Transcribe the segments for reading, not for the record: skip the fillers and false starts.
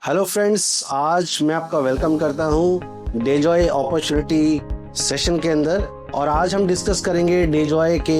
Hello friends, आज मैं आपका वेलकम करता हूं डेजॉय अपॉर्चुनिटी सेशन के अंदर। और आज हम डिस्कस करेंगे डेजॉय के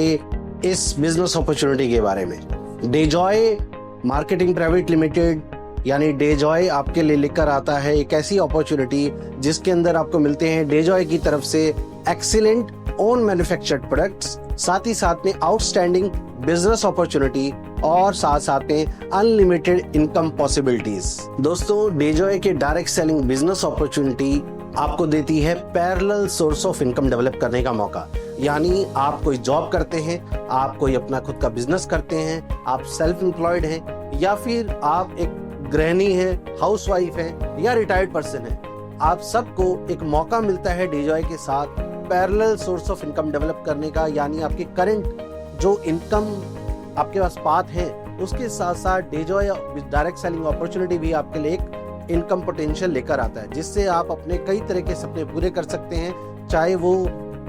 इस बिजनेस अपॉर्चुनिटी के बारे में। डेजॉय मार्केटिंग प्राइवेट लिमिटेड यानी डेजॉय आपके लिए लेकर आता है एक ऐसी अपॉर्चुनिटी जिसके अंदर आपको मिलते हैं डेजॉय की तरफ से एक्सीलेंट ओन मैन्युफैक्चर्ड प्रोडक्ट्स, साथ ही साथ में आउटस्टैंडिंग बिजनेस अपॉर्चुनिटी और साथ साथ में अनलिमिटेड इनकम पॉसिबिलिटीज। दोस्तों, डेजॉय के डायरेक्ट सेलिंग बिजनेस अपॉर्चुनिटी आपको देती है parallel source of income develop करने का मौका। यानी आप कोई जॉब करते हैं, आप कोई अपना खुद का बिजनेस करते हैं, आप सेल्फ एम्प्लॉयड हैं, या फिर आप एक गृहिणी हैं, हाउसवाइफ हैं या रिटायर्ड पर्सन है, आप सबको एक मौका मिलता है डेजॉय के साथ parallel source of income develop करने का। यानी आपकी करंट जो इनकम आपके पास पाथ है उसके साथ साथ डेजॉय डायरेक्ट सेलिंग अपॉर्चुनिटी भी आपके लिए एक इनकम पोटेंशियल लेकर आता है, जिससे आप अपने कई तरह के सपने पूरे कर सकते हैं। चाहे वो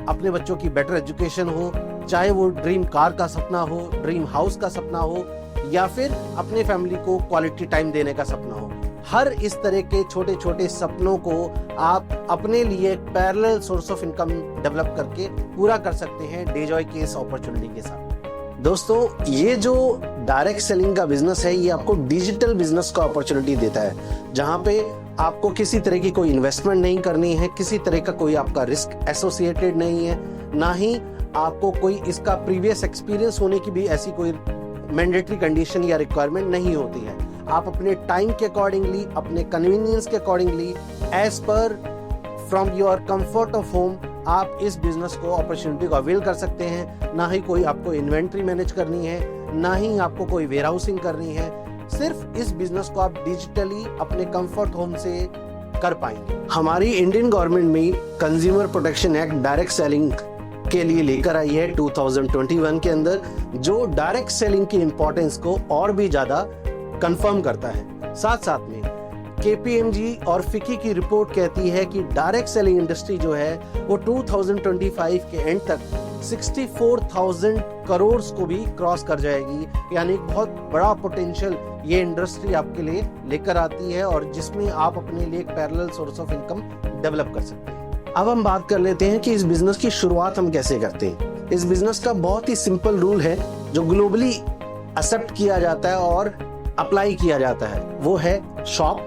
अपने बच्चों की बेटर एजुकेशन हो, चाहे वो ड्रीम कार का सपना हो, ड्रीम हाउस का सपना हो, या फिर अपने फैमिली को क्वालिटी टाइम देने का सपना हो। हर इस तरह के छोटे छोटे सपनों को आप अपने लिए parallel source of income develop करके पूरा कर सकते हैं डेजॉय के इस अपॉर्चुनिटी के साथ। दोस्तों, ये जो डायरेक्ट सेलिंग का बिजनेस है ये आपको डिजिटल बिजनेस का अपॉर्चुनिटी देता है, जहां पे आपको किसी तरह की कोई इन्वेस्टमेंट नहीं करनी है, किसी तरह का कोई आपका रिस्क एसोसिएटेड नहीं है, ना ही आपको कोई इसका प्रीवियस एक्सपीरियंस होने की भी ऐसी कोई मैंडेटरी कंडीशन या रिक्वायरमेंट नहीं होती है। आप अपने टाइम के अकॉर्डिंगली, अपने कन्वीनियंस के accordingly, as per from your comfort of home आप इस बिजनेस को अपॉर्चुनिटी को अवेल कर सकते हैं। ना ही कोई आपको इन्वेंट्री मैनेज करनी है, ना ही आपको कोई वेयरहाउसिंग करनी है। सिर्फ इस बिजनेस को आप डिजिटली अपने कंफर्ट होम से कर पाएंगे। हमारी इंडियन गवर्नमेंट में consumer protection act direct selling के लिए लेकर आई है 2021 के अंदर, जो डायरेक्ट सेलिंग की इंपॉर्टेंस को और भी ज्यादा कंफर्म करता है। साथ साथ में केपीएमजी और फिकी की रिपोर्ट कहती है कि डायरेक्ट सेलिंग इंडस्ट्री जो है वो 2025 के एंड तक 64,000 करोड़ को भी क्रॉस कर जाएगी। यानी एक बहुत बड़ा पोटेंशियल ये इंडस्ट्री आपके लिए लेकर आती है, और जिसमें आप अपने लिए एक parallel source of income develop कर सकते हैं। अब हम बात कर लेते हैं कि इस बिजनेस की शुरुआत हम कैसे करते हैं। इस बिजनेस का बहुत ही सिंपल रूल है जो ग्लोबली एक्सेप्ट किया जाता है और अप्लाई किया जाता है, वो है शॉप।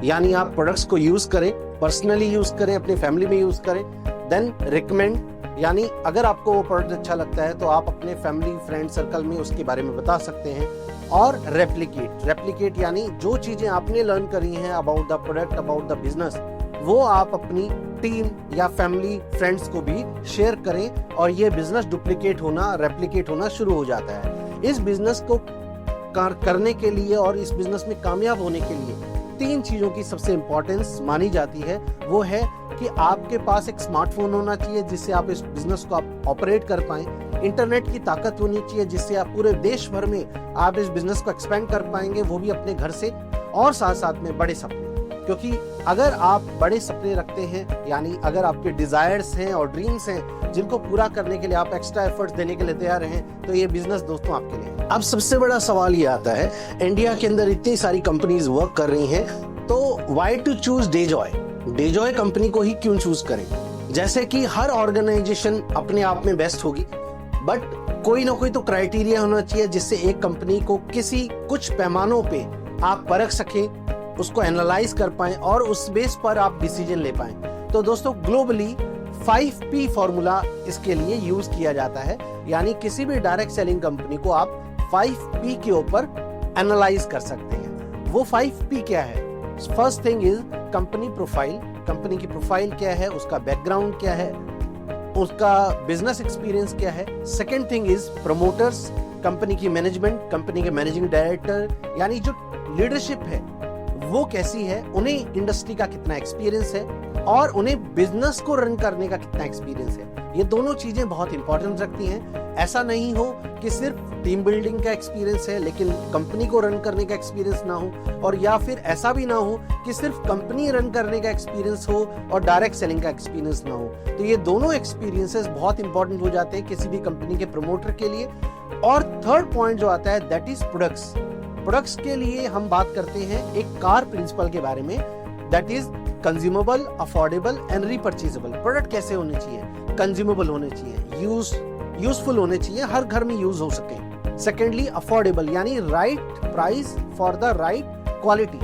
यानी आप प्रोडक्ट्स को यूज करें, पर्सनली यूज करें, अपनी फैमिली में यूज करें। देन रिकमेंड, यानी अगर आपको वो प्रोडक्ट अच्छा लगता है तो आप अपने फैमिली फ्रेंड सर्कल में उसके बारे में बता सकते हैं। और रेप्लिकेट यानी जो चीजें आपने लर्न करी हैं about the product, about the business, वो आप अपनी टीम या फैमिली फ्रेंड्स को भी शेयर करें, और ये बिजनेस डुप्लीकेट होना, रेप्लिकेट होना शुरू हो जाता है। इस बिजनेस को करने के लिए और इस बिजनेस में कामयाब होने के लिए 3 चीजों की सबसे इंपॉर्टेंस मानी जाती है। वो है कि आपके पास एक स्मार्टफोन होना चाहिए जिससे आप इस बिजनेस को आप ऑपरेट कर पाएं, इंटरनेट की ताकत होनी चाहिए जिससे आप पूरे देश भर में आप इस बिजनेस को एक्सपेंड कर पाएंगे, वो भी अपने घर से, और साथ साथ में बड़े सपने। क्योंकि अगर आप बड़े सपने रखते हैं, यानी अगर आपके डिजायर्स हैं और ड्रीम्स हैं जिनको पूरा करने के लिए आप एक्स्ट्रा एफर्ट्स देने के लिए तैयार हैं, तो ये बिजनेस दोस्तों आपके लिए। अब सबसे बड़ा सवाल ये आता है, इंडिया के अंदर इतनी सारी कंपनीज वर्क कर रही हैं, तो why to choose Dejoy? Dejoy company को ही क्यों चूज करें? जैसे कि हर ऑर्गेनाइजेशन अपने आप में बेस्ट होगी, बट कोई ना कोई तो क्राइटेरिया होना चाहिए जिससे एक कंपनी को कुछ पैमानों पे आप परख सकें, उसको एनालाइज कर पाएं और उस बेस पर आप डिसीजन ले पाएं। तो दोस्तों, ग्लोबली 5P फॉर्मूला इसके लिए यूज किया जाता है। यानी किसी भी डायरेक्ट सेलिंग कंपनी को आप 5P के ऊपर एनालाइज कर सकते हैं। वो 5P क्या है? First thing is company profile. Company की प्रोफाइल क्या है, उसका बैकग्राउंड क्या है, उसका बिजनेस एक्सपीरियंस क्या है। Second thing is promoters, company की मैनेजमेंट, कंपनी के मैनेजिंग डायरेक्टर, यानी जो लीडरशिप है वो कैसी है, उन्हें इंडस्ट्री का कितना एक्सपीरियंस है, और उन्हें बिजनेस को रन करने का कितना एक्सपीरियंस है। ये दोनों चीजें बहुत इंपॉर्टेंट रखती हैं। ऐसा नहीं हो कि सिर्फ टीम बिल्डिंग का एक्सपीरियंस है लेकिन कंपनी को रन करने का एक्सपीरियंस ना हो, और या फिर ऐसा भी ना हो कि सिर्फ कंपनी रन करने का एक्सपीरियंस हो और डायरेक्ट सेलिंग का एक्सपीरियंस ना हो। तो ये दोनों एक्सपीरियंसेस बहुत इंपॉर्टेंट हो जाते हैं किसी भी कंपनी के प्रमोटर के लिए। और थर्ड पॉइंट जो आता है दैट इज प्रोडक्ट्स। प्रोडक्ट्स के लिए हम बात करते हैं एक कार प्रिंसिपल के बारे में, that is consumable, affordable and repurchasable. Product कैसे होने चाहिए? कंज्यूमेबल होने चाहिए, यूजफुल होने चाहिए, हर घर में यूज हो सके। सेकेंडली अफोर्डेबल, यानी right price for the right quality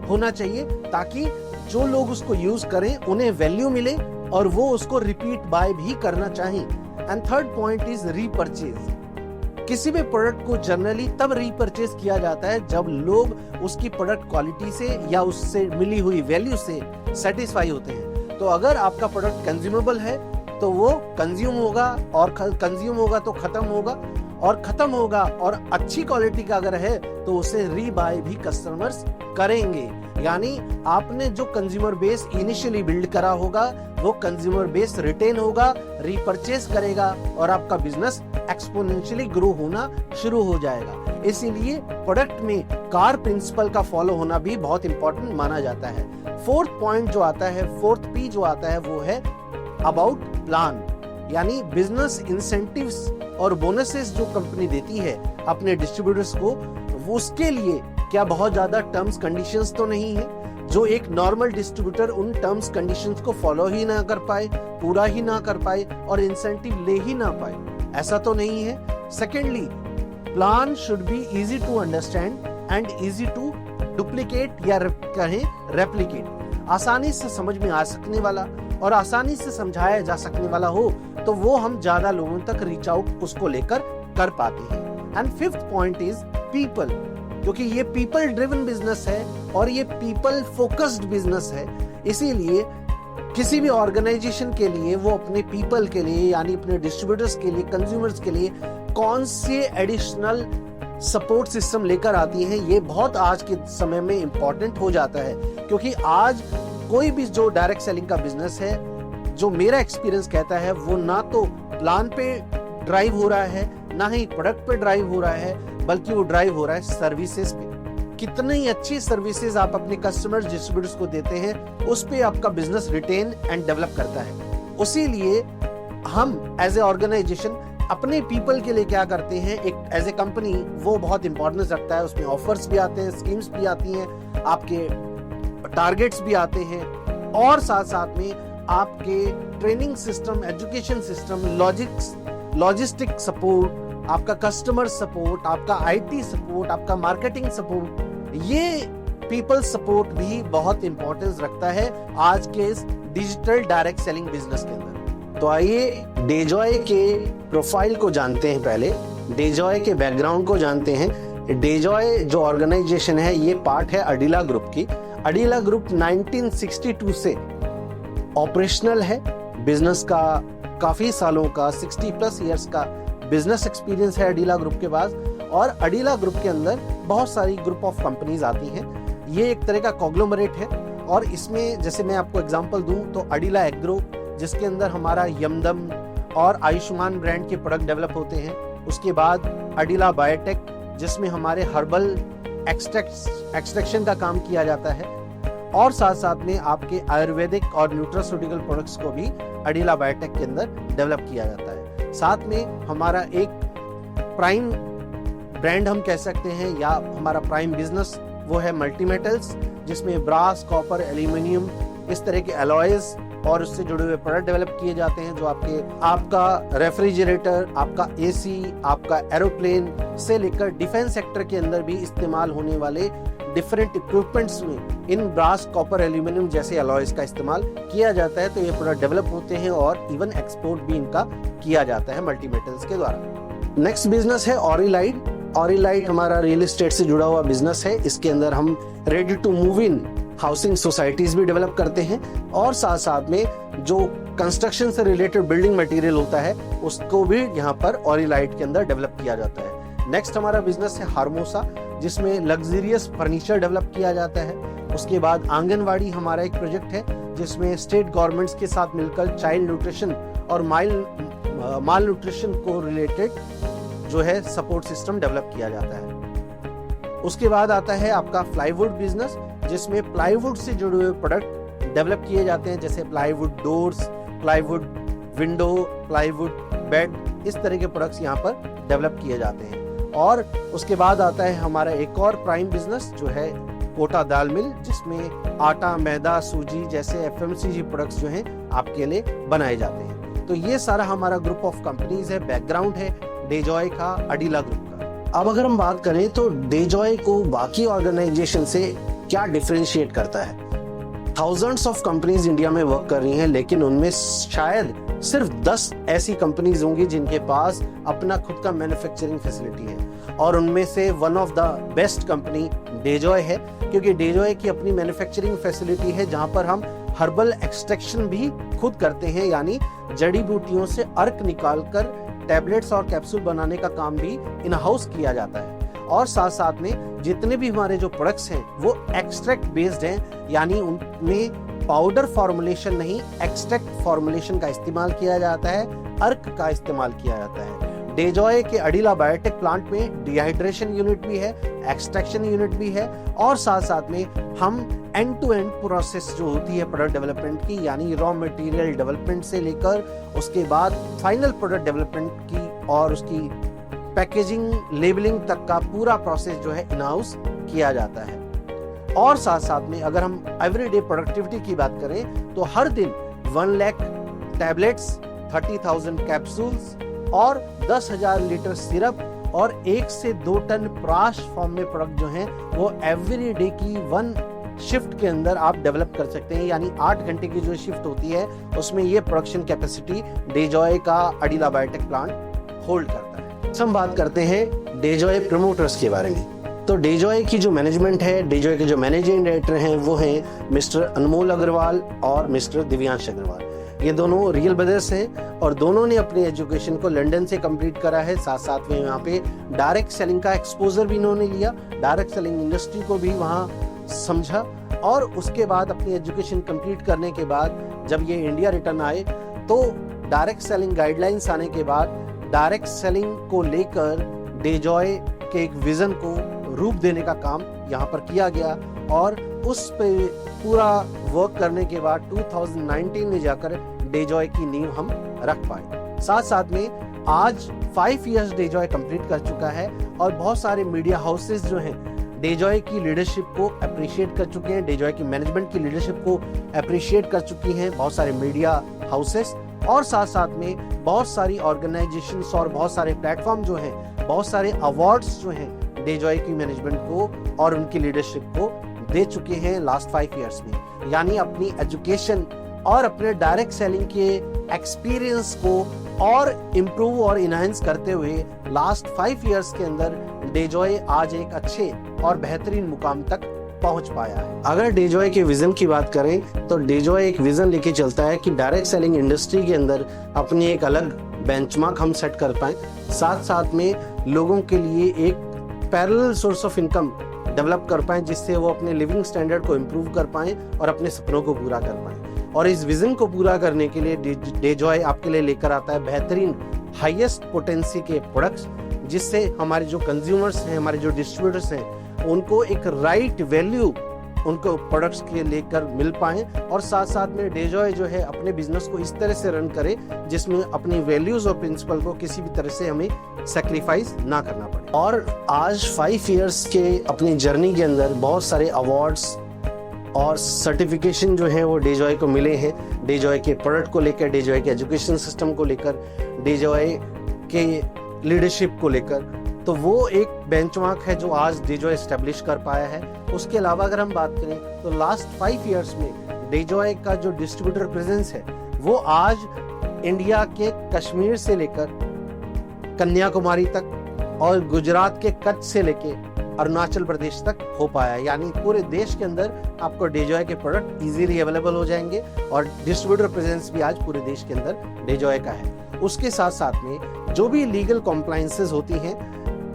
होना चाहिए, ताकि जो लोग उसको यूज करें उन्हें वैल्यू मिले और वो उसको रिपीट बाय भी करना चाहें। And third point is repurchase. किसी भी प्रोडक्ट को जनरली तब रीपर्चेज किया जाता है जब लोग उसकी प्रोडक्ट क्वालिटी से या उससे मिली हुई वैल्यू से सेटिस्फाई होते हैं। तो अगर आपका प्रोडक्ट कंज्यूमेबल है तो वो कंज्यूम होगा, और कंज्यूम होगा तो खत्म होगा, और खत्म होगा और अच्छी क्वालिटी का अगर है तो उसे रीबाय भी कस्टमर्स करेंगे। यानी आपने जो कंज्यूमर बेस इनिशियली बिल्ड करा होगा वो कंज्यूमर बेस रिटेन होगा, रीपरचेज करेगा और आपका बिजनेस एक्सपोनेंशियली ग्रो होना शुरू हो जाएगा। इसीलिए प्रोडक्ट में कार प्रिंसिपल का फॉलो होना भी बहुत इंपॉर्टेंट माना जाता है। फोर्थ पॉइंट जो आता है, फोर्थ पी जो आता है, वो है अबाउट प्लान, यानी बिजनेस इंसेंटिव्स और बोनसेस जो कंपनी देती है अपने डिस्ट्रीब्यूटर्स को, वो उसके लिए क्या बहुत ज्यादा टर्म्स कंडीशंस तो नहीं है जो एक नॉर्मल डिस्ट्रीब्यूटर उन टर्म्स कंडीशंस को फॉलो ही ना कर पाए, पूरा ही ना कर पाए और इंसेंटिव ले ही ना पाए, ऐसा तो नहीं है। Secondly plan should be easy to understand and easy to duplicate या कहें रेप्लिकेट। आसानी से समझ में आ सकने वाला और आसानी से समझाया जा सकने वाला हो तो वो हम ज्यादा लोगों तक रीच आउट उसको लेकर कर पाते हैं। And fifth point is people, क्योंकि ये पीपल ड्रिवन बिजनेस है और ये पीपल फोकस्ड बिजनेस है, इसीलिए किसी भी ऑर्गेनाइजेशन के लिए वो अपने पीपल के लिए, यानी अपने डिस्ट्रीब्यूटर्स के लिए, कंज्यूमर्स के लिए कौन से एडिशनल सपोर्ट सिस्टम लेकर आती है, ये बहुत आज के समय में इंपॉर्टेंट हो जाता है। क्योंकि आज कोई भी जो डायरेक्ट सेलिंग का बिजनेस है, जो मेरा एक्सपीरियंस कहता है, वो ना तो प्लान पे ड्राइव हो रहा है, ना ही प्रोडक्ट पे ड्राइव हो रहा है, बल्कि वो ड्राइव हो रहा है सर्विसेज पे। कितनी अच्छी सर्विसेज आप अपने कस्टमर्स, डिस्ट्रीब्यूटर्स को देते हैं, उस पे आपका बिजनेस रिटेन एंड डेवलप करता है। उसी लिए हम एज ए ऑर्गेनाइजेशन अपने पीपल के लिए क्या करते हैं, एक एज ए कंपनी वो बहुत इंपॉर्टेंस रखता है। उसमें ऑफर्स भी आते हैं, स्कीम्स भी आती हैं, आपके टारगेट्स भी आते हैं, और साथ साथ में आपके training system, education system, logistic support, आपका कस्टमर सपोर्ट, आपका आईटी सपोर्ट, आपका मार्केटिंग सपोर्ट, ये पीपल सपोर्ट भी बहुत इंपॉर्टेंस रखता है आज के इस डिजिटल डायरेक्ट सेलिंग बिजनेस के अंदर। तो आइए डेजॉय के प्रोफाइल को जानते हैं, पहले डेजॉय के बैकग्राउंड को जानते हैं। डेजॉय जो ऑर्गेनाइजेशन है ये पार्ट है अडिला ग्रुप की। अडिला ग्रुप 1962 से ऑपरेशनल है। बिजनेस का काफी सालों का 60+ इयर्स का बिजनेस एक्सपीरियंस है अडिला ग्रुप के पास, और अडिला ग्रुप के अंदर बहुत सारी ग्रुप ऑफ कंपनीज आती हैं। ये एक तरह का कॉन्ग्लोमरेट है, और इसमें जैसे मैं आपको एग्जांपल दूं तो अडिला एग्रो, जिसके अंदर हमारा यमदम और आयुष्मान ब्रांड के प्रोडक्ट डेवलप होते हैं। उसके बाद अडिला बायोटेक, जिसमें हमारे हर्बल एक्सट्रैक्शन का काम किया जाता है, और साथ साथ में आपके आयुर्वेदिक और न्यूट्रास्यूटिकल प्रोडक्ट्स को भी अडिला बायोटेक के अंदर डेवलप किया जाता है। साथ में हमारा एक प्राइम ब्रांड हम कह सकते हैं, या हमारा प्राइम बिजनेस वो है मल्टीमेटल्स, जिसमें ब्रास, कॉपर, एल्यूमिनियम, इस तरह के अलॉयज और उससे जुड़े हुए प्रोडक्ट डेवलप किए जाते हैं, जो आपका रेफ्रिजरेटर, आपका एसी, आपका एरोप्लेन से लेकर डिफेंस सेक्टर के अंदर भी इस्तेमाल होने वाले डिफरेंट इक्विपमेंट्स में इन ब्रास, कॉपर, एल्यूमिनियम जैसे अलॉयज का इस्तेमाल किया जाता है। तो ये प्रोडक्ट डेवलप होते हैं और इवन एक्सपोर्ट भी इनका किया जाता है मल्टीमेटल्स के द्वारा। नेक्स्ट बिजनेस है ऑरिलाइट। ऑरिलाइट हमारा रियल एस्टेट से जुड़ा हुआ बिजनेस है। इसके अंदर हम ready to move in housing societies भी डेवलप करते हैं, और साथ साथ में जो कंस्ट्रक्शन से रिलेटेड बिल्डिंग मटेरियल होता है उसको भी यहाँ पर ऑरिलाइट के अंदर डेवलप किया जाता है। नेक्स्ट हमारा बिजनेस है हार्मोसा, जिसमें लग्जरियस फर्नीचर डेवलप किया जाता है। उसके बाद आंगनवाड़ी हमारा एक प्रोजेक्ट है, जिसमें स्टेट गवर्नमेंट्स के साथ मिलकर चाइल्ड न्यूट्रिशन और माल न्यूट्रिशन को रिलेटेड जो है सपोर्ट सिस्टम डेवलप किया जाता है। उसके बाद आता है आपका प्लाईवुड बिजनेस, जिसमें प्लाईवुड से जुड़े हुए प्रोडक्ट डेवलप किए जाते हैं, जैसे plywood doors, plywood window, plywood bed, इस तरह के प्रोडक्ट्स यहाँ पर डेवलप किए जाते हैं। और उसके बाद आता है हमारा एक और प्राइम बिजनेस जो है कोटा दाल मिल, जिसमें आटा, मैदा, सूजी जैसे FMCG प्रोडक्ट्स जो हैं आपके लिए बनाए जाते हैं। तो ये सारा हमारा ग्रुप ऑफ कंपनीज है, बैकग्राउंड है डेजॉय का, अडिला ग्रुप का। अब अगर हम बात करें तो डेजॉय को बाकी ऑर्गेनाइजेशन से क्या डिफरेंशिएट करता है? थाउजेंड्स ऑफ कंपनीज इंडिया में वर्क कर रही हैं, लेकिन उनमें शायद सिर्फ 10 ऐसी कंपनीज होंगी जिनके पास अपना खुद का मैन्युफैक्चरिंग फैसिलिटी है, और उनमें से one of the best company डेजॉय है, क्योंकि डेजॉय की अपनी मैन्युफैक्चरिंग फैसिलिटी है जहां पर हम हर्बल एक्सट्रैक्शन भी खुद करते हैं, यानी जड़ी बूटियों से अर्क निकालकर टैबलेट्स और कैप्सूल बनाने का काम भी इन हाउस किया जाता है। और साथ साथ में जितने भी हमारे जो प्रोडक्ट्स हैं वो एक्सट्रैक्ट बेस्ड हैं, यानी उनमें पाउडर फॉर्मुलेशन नहीं, एक्सट्रैक्ट फॉर्मुलेशन का इस्तेमाल किया जाता है, अर्क का इस्तेमाल किया जाता है। डेजॉय के अडिला बायोटेक प्लांट में डिहाइड्रेशन यूनिट भी है, एक्सट्रैक्शन यूनिट भी है, और साथ साथ में हम एंड टू एंड प्रोसेस जो होती है प्रोडक्ट डेवलपमेंट की, यानी रॉ मटेरियल डेवलपमेंट से लेकर उसके बाद फाइनल प्रोडक्ट डेवलपमेंट की और उसकी पैकेजिंग, लेबलिंग तक का पूरा प्रोसेस जो है इन हाउस किया जाता है। और साथ साथ में अगर हम एवरीडे प्रोडक्टिविटी की बात करें तो हर दिन 1 लाख टैबलेट्स, 30,000 कैप्सूल्स और 10,000 लीटर सिरप और 1 से 2 टन प्राश फॉर्म में प्रोडक्ट जो हैं वो एवरीडे की 1 शिफ्ट के अंदर आप डेवलप कर सकते हैं, यानी 8 घंटे की जो शिफ्ट होती है उसमें ये प्रोडक्शन कैपेसिटी डेजॉय का अडिला बायोटेक प्लांट होल्ड करता है। हम बात करते हैं डेजॉय प्रमोटर्स के बारे में। तो डेजॉय की जो मैनेजमेंट है, डेजॉय के जो मैनेजिंग डायरेक्टर हैं वो हैं मिस्टर अनमोल अग्रवाल और मिस्टर दिव्यांश अग्रवाल। ये दोनों रियल ब्रदर्स हैं और दोनों ने अपनी एजुकेशन को लंदन से कंप्लीट करा है। साथ साथ में यहाँ पे डायरेक्ट सेलिंग का एक्सपोजर भी इन्होंने लिया, डायरेक्ट सेलिंग इंडस्ट्री को भी वहाँ समझा, और उसके बाद अपनी एजुकेशन कंप्लीट करने के बाद जब ये इंडिया रिटर्न आए तो डायरेक्ट सेलिंग गाइडलाइंस आने के बाद डायरेक्ट सेलिंग को लेकर डेजॉय के एक विजन को रूप देने का काम यहाँ पर किया गया, और उस पे पूरा वर्क करने के बाद 2019 में जाकर डेजॉय की नींव हम रख पाए। साथ साथ में आज 5 इयर्स डेजॉय कंप्लीट कर चुका है और बहुत सारे मीडिया हाउसेस जो हैं डेजॉय की लीडरशिप को अप्रिशिएट कर चुके हैं, डेजॉय की मैनेजमेंट की लीडरशिप को अप्रिशिएट कर चुकी हैं बहुत सारे मीडिया हाउसेस, और साथ साथ में बहुत सारी ऑर्गेनाइजेशंस और बहुत सारे प्लेटफॉर्म जो हैं, बहुत सारे अवार्ड्स जो हैं डेजॉय की मैनेजमेंट को और उनकी लीडरशिप को दे चुके हैं लास्ट 5 इयर्स में। यानी अपनी एजुकेशन और अपने डायरेक्ट सेलिंग के एक्सपीरियंस को और इम्प्रूव और इनहांस करते हुए लास्ट 5 इयर्स के अंदर डेजॉय आज एक अच्छे और बेहतरीन मुकाम तक पहुंच पाया है। अगर डेजॉय के विजन की बात करें तो डेजॉय एक विजन लेके चलता है कि डायरेक्ट सेलिंग इंडस्ट्री के अंदर अपनी एक अलग बेंचमार्क हम सेट कर पाएं, साथ साथ में लोगों के लिए एक parallel source of income develop कर पाएं, जिससे वो अपने लिविंग स्टैंडर्ड को इम्प्रूव कर पाएं और अपने सपनों को पूरा कर पाएं। और इस विजन को पूरा करने के लिए डेजॉय आपके लिए लेकर आता है बेहतरीन हाईएस्ट पोटेंसी के प्रोडक्ट्स, जिससे हमारे जो कंज्यूमर्स हैं, हमारे जो डिस्ट्रीब्यूटर्स हैं, उनको एक राइट वैल्यू उनको प्रोडक्ट्स के लेकर मिल पाए, और साथ साथ में डेजॉय जो है अपने बिजनेस को इस तरह से रन करे जिसमें अपनी वैल्यूज और प्रिंसिपल को किसी भी तरह से हमें सैक्रिफाइस ना करना पड़े। और आज 5 इयर्स के अपनी जर्नी के अंदर बहुत सारे अवार्ड्स और सर्टिफिकेशन जो है वो डेजॉय को मिले हैं, डेजॉय के प्रोडक्ट को लेकर, डेजॉय के एजुकेशन सिस्टम को लेकर, डेजॉय के लीडरशिप को लेकर। तो वो एक बेंचमार्क है जो आज डेजॉय एस्टेब्लिश कर पाया है। उसके अलावा अगर हम बात करें तो लास्ट 5 इयर्स में डेजॉय का जो डिस्ट्रीब्यूटर प्रेजेंस है वो आज इंडिया के कश्मीर से लेकर कन्याकुमारी तक और गुजरात के कच्छ से लेके अरुणाचल प्रदेश तक हो पाया है। यानी पूरे देश के अंदर आपको डेजॉय के प्रोडक्ट इजीली अवेलेबल हो जाएंगे और डिस्ट्रीब्यूटर प्रेजेंस भी आज पूरे देश के अंदर डेजॉय का है। उसके साथ साथ में जो भी लीगल कॉम्प्लायंसेस होती हैं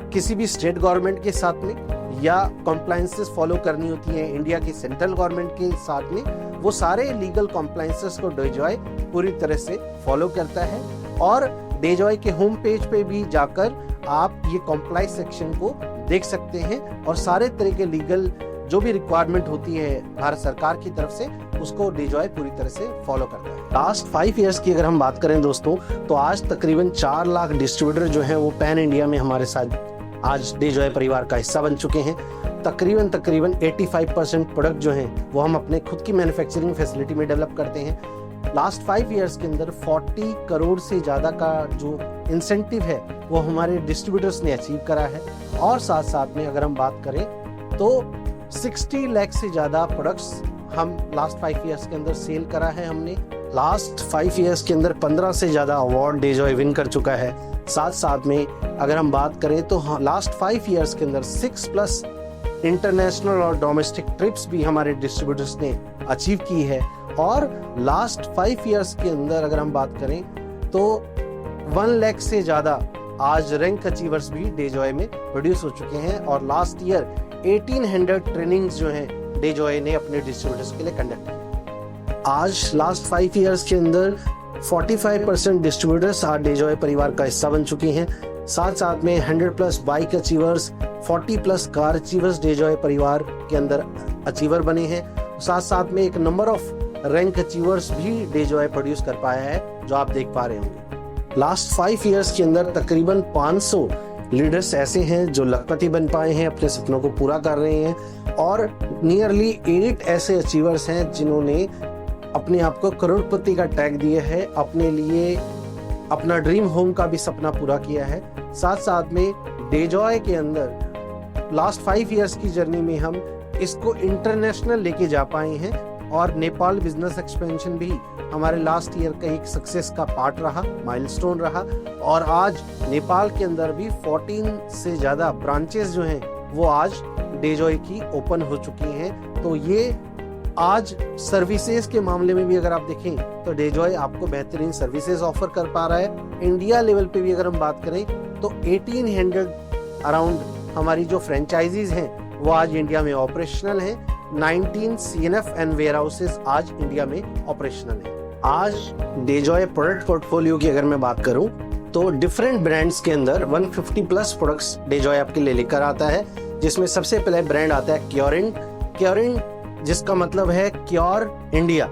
किसी भी स्टेट गवर्नमेंट के साथ में या कॉम्प्लायंसेस फॉलो करनी होती हैं इंडिया की सेंट्रल गवर्नमेंट के साथ में, वो सारे लीगल कॉम्प्लायंसेस को डेजॉय पूरी तरह से फॉलो करता है। और डेजॉय के होम पेज पे भी जाकर आप ये कॉम्प्लायंस सेक्शन को देख सकते हैं और सारे तरह के लीगल जो भी रिक्वायरमेंट होती है भारत सरकार की तरफ से उसको डेजॉय पूरी तरह से फॉलो करता है। लास्ट 5 इयर्स की अगर हम बात करें दोस्तों तो आज तकरीबन 4 लाख डिस्ट्रीब्यूटर जो हैं वो पैन इंडिया में हमारे साथ आज डेजॉय परिवार का हिस्सा बन चुके हैं। तकरीबन 85% प्रोडक्ट जो हैं वो हम अपने खुद की मैन्युफैक्चरिंग फैसिलिटी में डेवलप करते हैं। लास्ट 5 इयर्स के अंदर 40 करोड़ से ज़्यादा का जो इंसेंटिव है वो हमारे डिस्ट्रीब्यूटर्स ने अचीव करा है। और साथ साथ में अगर हम बात करें तो 60 लाख से ज़्यादा प्रोडक्ट्स हम लास्ट 5 इयर्स के अंदर सेल करा है हमने। लास्ट 5 इयर्स के अंदर 15 से ज़्यादा अवार्ड डेजॉय विन कर चुका है। साथ साथ में अगर हम बात करें तो लास्ट 5 इयर्स के अंदर 6+ इंटरनेशनल और डोमेस्टिक ट्रिप्स भी हमारे डिस्ट्रीब्यूटर्स ने अचीव की है। और लास्ट 5 इयर्स के अंदर अगर हम बात करें तो 1 लाख से ज़्यादा आज रैंक अचीवर्स भी डेजॉय में प्रोड्यूस हो चुके हैं। और लास्ट ईयर 1800 ट्रेनिंग्स जो हैं डेजॉय ने अपने डिस्ट्रीब्यूटर्स के लिए कंडक्ट की। आज लास्ट 5 इयर्स के अंदर 45% डिस्ट्रीब्यूटर्स आज डेजॉय परिवार का हिस्सा बन चुके हैं। साथ साथ में 100+ bike achievers, 40+ car achievers Dejoy परिवार के अंदर अचीवर बने हैं। साथ साथ में एक नंबर ऑफ रैंक अचीवर्स भी डेजॉय प्रोड्यूस कर पाया है जो आप देख पा रहे होंगे। लास्ट 5 इयर्स के अंदर तकरीबन 500 लीडर्स ऐसे हैं जो लखपति बन पाए हैं, अपने सपनों को पूरा कर रहे हैं। और नियरली 8 ऐसे अचीवर्स हैं जिन्होंने अपने आप को करोड़पति का टैग दिया है, अपने लिए अपना ड्रीम होम का भी सपना पूरा किया है। साथ साथ में डेजॉय के अंदर लास्ट 5 इयर्स की जर्नी में हम इसको इंटरनेशनल लेके जा पाए हैं। और नेपाल बिजनेस एक्सपेंशन भी हमारे लास्ट ईयर का एक सक्सेस का पार्ट रहा, माइलस्टोन रहा। और आज नेपाल के अंदर भी 14 से ज़्यादा ब्रांचेस जो हैं वो आज डेजॉय की ओपन हो चुकी हैं। तो ये आज सर्विसेज के मामले में भी अगर आप देखें तो डेजॉय आपको बेहतरीन सर्विसेज ऑफर कर पा रहा है। इंडिया लेवल पे भी अगर हम बात करें तो 1800 अराउंड हमारी जो फ्रेंचाइजीज हैं वो आज इंडिया में ऑपरेशनल हैं। 19 CNF एंड वेयर हाउसेज आज इंडिया में ऑपरेशनल हैं। आज डेजॉय प्रोडक्ट पोर्टफोलियो की अगर मैं बात करूं तो डिफरेंट ब्रांड्स के अंदर 150+ प्रोडक्ट्स डेजॉय आपके लिए लेकर आता है, जिसमें सबसे पहले ब्रांड आता है क्योरिन, जिसका मतलब है क्योर इंडिया।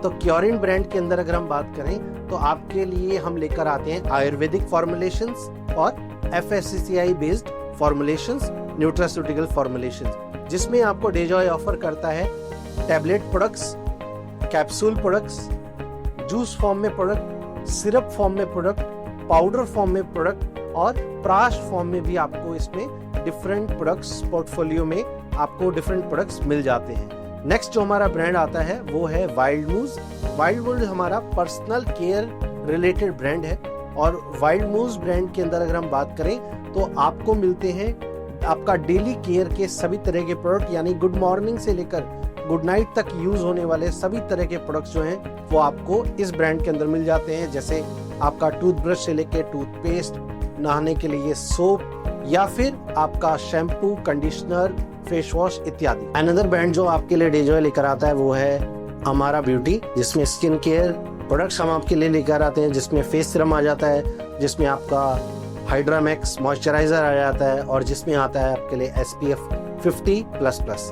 तो क्योरिन ब्रांड के अंदर अगर हम बात करें तो आपके लिए हम लेकर आते हैं आयुर्वेदिक फॉर्मुलेशंस और FSCCI based formulations, nutraceutical formulations, जिसमें आपको डेजॉय ऑफर करता है tablet products, capsule products, juice form में प्रोडक्ट, सिरप फॉर्म में प्रोडक्ट, पाउडर फॉर्म में प्रोडक्ट और प्राश फॉर्म में भी आपको इसमें डिफरेंट प्रोडक्ट्स पोर्टफोलियो में आपको डिफरेंट प्रोडक्ट्स मिल जाते हैं। नेक्स्ट जो हमारा ब्रांड आता है वो है वाइल्ड मूज हमारा पर्सनल केयर रिलेटेड ब्रांड है। और वाइल्ड मूज ब्रांड के अंदर अगर हम बात करें तो आपको मिलते हैं आपका डेली केयर के सभी तरह के प्रोडक्ट, यानी गुड मॉर्निंग से लेकर गुड नाइट तक यूज होने वाले सभी तरह के प्रोडक्ट्स जो हैं वो आपको इस ब्रांड के अंदर मिल जाते हैं। जैसे आपका टूथब्रश से लेकर टूथपेस्ट, नहाने के लिए सोप, या फिर आपका शैम्पू, कंडीशनर, फेस वॉश इत्यादि। अनदर ब्रांड जो आपके लिए डेजॉय लेकर आता है वो है अमारा ब्यूटी, जिसमें स्किन केयर प्रोडक्ट्स हम आपके लिए लेकर आते हैं, जिसमें फेस सीरम आ जाता है, जिसमें आपका हाइड्रामैक्स मॉइस्चराइजर आ जाता है और जिसमें आता है आपके लिए SPF 50++।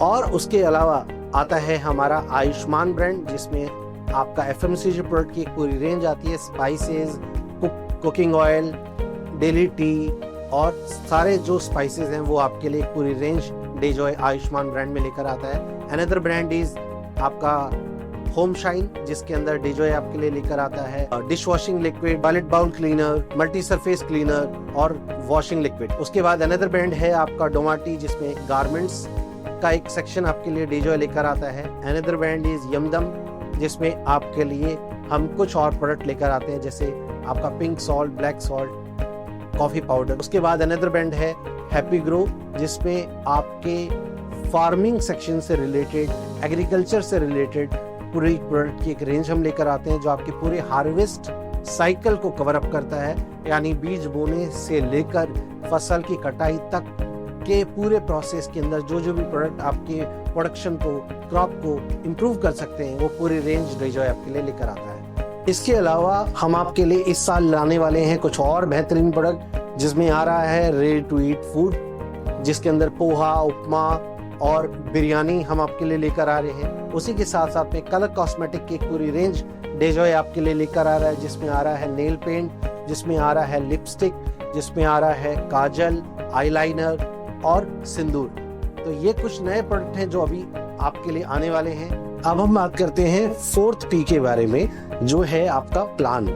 और उसके अलावा आता है हमारा आयुष्मान ब्रांड, जिसमें आपका FMCG प्रोडक्ट की एक पूरी रेंज आती है, spices, cooking oil, daily T और सारे जो स्पाइसेस हैं वो आपके लिए एक पूरी रेंज डेजॉय आयुष्मान ब्रांड में लेकर आता है। अनदर ब्रांड इज आपका होम शाइन, जिसके अंदर डेजॉय आपके लिए लेकर आता है dish washing liquid, toilet bowl cleaner, multi surface cleaner और वॉशिंग लिक्विड। उसके बाद अनदर ब्रांड है आपका डोमाटी, जिसमें गारमेंट्स का एक सेक्शन आपके लिए डेजॉय लेकर आता है। अनदर ब्रांड इज यमदम, जिसमें आपके लिए हम कुछ और प्रोडक्ट लेकर आते हैं, जैसे आपका pink salt, black salt, coffee powder. उसके बाद अनदर ब्रांड है हैप्पी ग्रो, जिसमें आपके फार्मिंग सेक्शन से रिलेटेड, एग्रीकल्चर से रिलेटेड पूरे प्रोडक्ट की एक रेंज हम लेकर आते हैं, जो आपके पूरे हार्वेस्ट साइकिल को कवर अप करता है, यानी बीज बोने से लेकर फसल की कटाई तक के पूरे प्रोसेस के अंदर जो जो भी प्रोडक्ट आपके प्रोडक्शन को, क्रॉप को इम्प्रूव कर सकते हैं, वो पूरी रेंज डेजॉय आपके लिए लेकर आता है। इसके अलावा हम आपके लिए इस साल लाने वाले हैं कुछ और बेहतरीन प्रोडक्ट, जिसमें आ रहा है रेडी टू ईट फूड, जिसके अंदर पोहा, उपमा और बिरयानी हम आपके लिए लेकर आ रहे हैं। उसी के साथ साथ में कलर कॉस्मेटिक की पूरी रेंज डेजॉय आपके लिए लेकर आ रहा है, जिसमें आ रहा है नेल पेंट, जिसमें आ रहा है लिपस्टिक, जिसमें आ रहा है काजल, आईलाइनर और सिंदूर। तो ये कुछ नए प्रोडक्ट हैं जो अभी आपके लिए आने वाले हैं। अब हम बात करते हैं 4th P के बारे में, जो है आपका प्लान।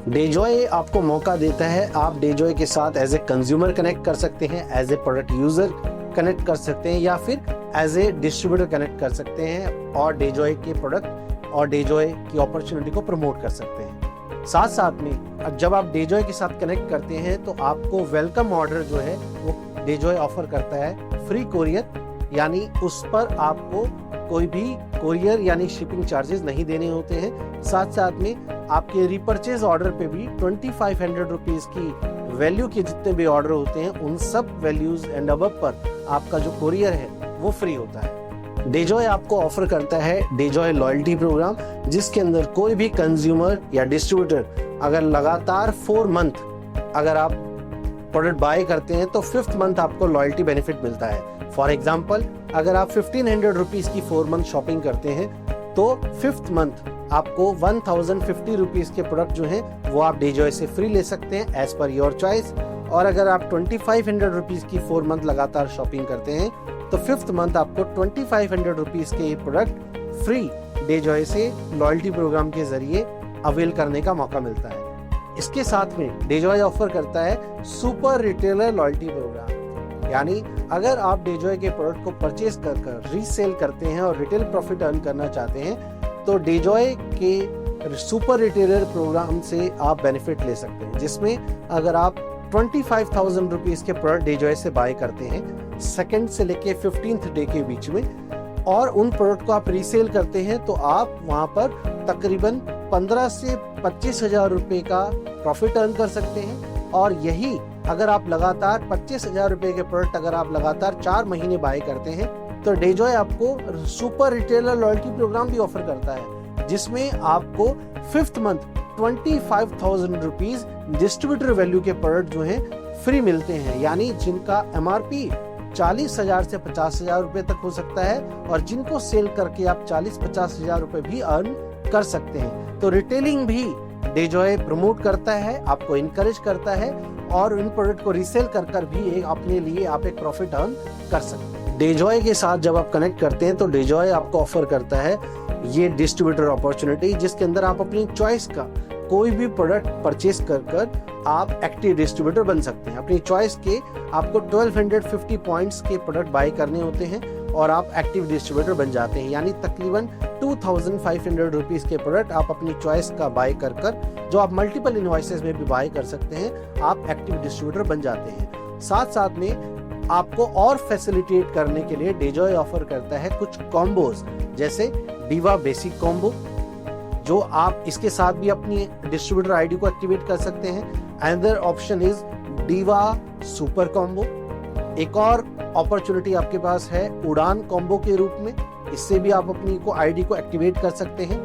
डेजॉय आपको मौका देता है, आप डेजॉय के साथ एज ए कंज्यूमर कनेक्ट कर सकते हैं, as a product user connect कर सकते हैं, या फिर एज ए डिस्ट्रीब्यूटर कनेक्ट कर सकते हैं और डेजॉय के प्रोडक्ट और डेजॉय की अपॉर्चुनिटी को प्रमोट कर सकते हैं। साथ साथ में जब आप डेजॉय के साथ कनेक्ट करते हैं तो आपको वेलकम ऑर्डर जो है वो डेजॉय ऑफर करता है फ्री कोरियर, यानी उस पर आपको कोई भी कोरियर यानी शिपिंग चार्जेस नहीं देने होते हैं। साथ साथ में आपके रिपर्चेज ऑर्डर पे भी 2500 रुपीज की वैल्यू के जितने भी ऑर्डर होते हैं उन सब वैल्यूज एंड अबव पर आपका जो कोरियर है वो फ्री होता है। डेजॉय आपको ऑफर करता है डेजॉय लॉयल्टी प्रोग्राम, जिसके अंदर कोई भी कंज्यूमर या डिस्ट्रीब्यूटर अगर लगातार 4 मंथ अगर आप प्रोडक्ट बाय करते हैं तो 5th मंथ आपको लॉयल्टी बेनिफिट मिलता है। फॉर एग्जाम्पल, अगर आप 1500 रुपीज की 4 मंथ शॉपिंग करते हैं तो 5th मंथ आपको 1050 रुपीज के प्रोडक्ट जो हैं वो आप डेजॉय से फ्री ले सकते हैं एज पर योर चॉइस। और अगर आप 2500 रुपीज की 4 मंथ लगातार शॉपिंग करते हैं तो 5th मंथ आपको 2500 रुपीज के ये प्रोडक्ट फ्री डेजॉय से लॉयल्टी प्रोग्राम के जरिए अवेल करने का मौका मिलता है। इसके साथ में डेजॉय ऑफर करता है सुपर रिटेलर लॉयल्टी प्रोग्राम, यानी अगर आप डेजॉय के प्रोडक्ट को परचेज कर रीसेल करते हैं और रिटेल प्रॉफिट अर्न करना चाहते हैं तो डेजॉय के सुपर रिटेलर प्रोग्राम से आप बेनिफिट ले सकते हैं, जिसमें अगर आप 25,000 रुपीज के प्रोडक्ट डेजॉय से बाय करते हैं 2nd से लेके 15th डे के बीच में और उन प्रोडक्ट को आप रीसेल करते हैं तो आप वहां पर तकरीबन 15 से 25,000 रुपए का प्रॉफिट अर्न कर सकते हैं। और यही अगर आप लगातार 25,000 रुपए के प्रोडक्ट अगर आप लगातार 4 महीने बाय करते हैं तो डेजॉय आपको सुपर रिटेलर लॉयल्टी प्रोग्राम भी ऑफर करता है, जिसमें आपको 5th month 25,000 rupees distributor value के प्रोडक्ट जो हैं फ्री मिलते हैं, यानी जिनका MRP 40,000 से 50,000 रुपए तक हो सकता है और जिनको सेल करके आप 40-50,000 रुपए भी अर्न कर सकते हैं। तो रिटेलिंग भी डेजॉय प्रमोट करता है, आपको इनकरेज करता है और इन प्रोडक्ट को रीसेल कर भी एक अपने लिए आप एक प्रॉफिट अर्न कर सकते हैं। डेजॉय के साथ जब आप कनेक्ट करते हैं तो डेजॉय आपको ऑफर करता है ये डिस्ट्रीब्यूटर अपॉर्चुनिटी, जिसके अंदर आप अपनी चॉइस का कोई भी प्रोडक्ट परचेस कर आप एक्टिव डिस्ट्रीब्यूटर बन सकते हैं। अपनी चॉइस के आपको 1250 पॉइंट्स के प्रोडक्ट बाय करने होते हैं और आप एक्टिव डिस्ट्रीब्यूटर बन जाते हैं, यानी तकरीबन 2500 रुपीज के प्रोडक्ट आप अपनी चॉइस का बाय कर जो आप मल्टीपल इनवॉइसेस में भी बाय कर सकते हैं, आप एक्टिव डिस्ट्रीब्यूटर बन जाते हैं। साथ साथ में आपको और फैसिलिटेट करने के लिए डेजॉय ऑफर करता है कुछ कॉम्बोज, जैसे डीवा बेसिक कॉम्बो, जो आप इसके साथ भी अपनी डिस्ट्रीब्यूटर आईडी को एक्टिवेट कर सकते हैं। Another option is diva super combo. एक और अपॉर्चुनिटी आपके पास है उड़ान कॉम्बो के रूप में, इससे भी आप अपनी आईडी को एक्टिवेट कर सकते हैं।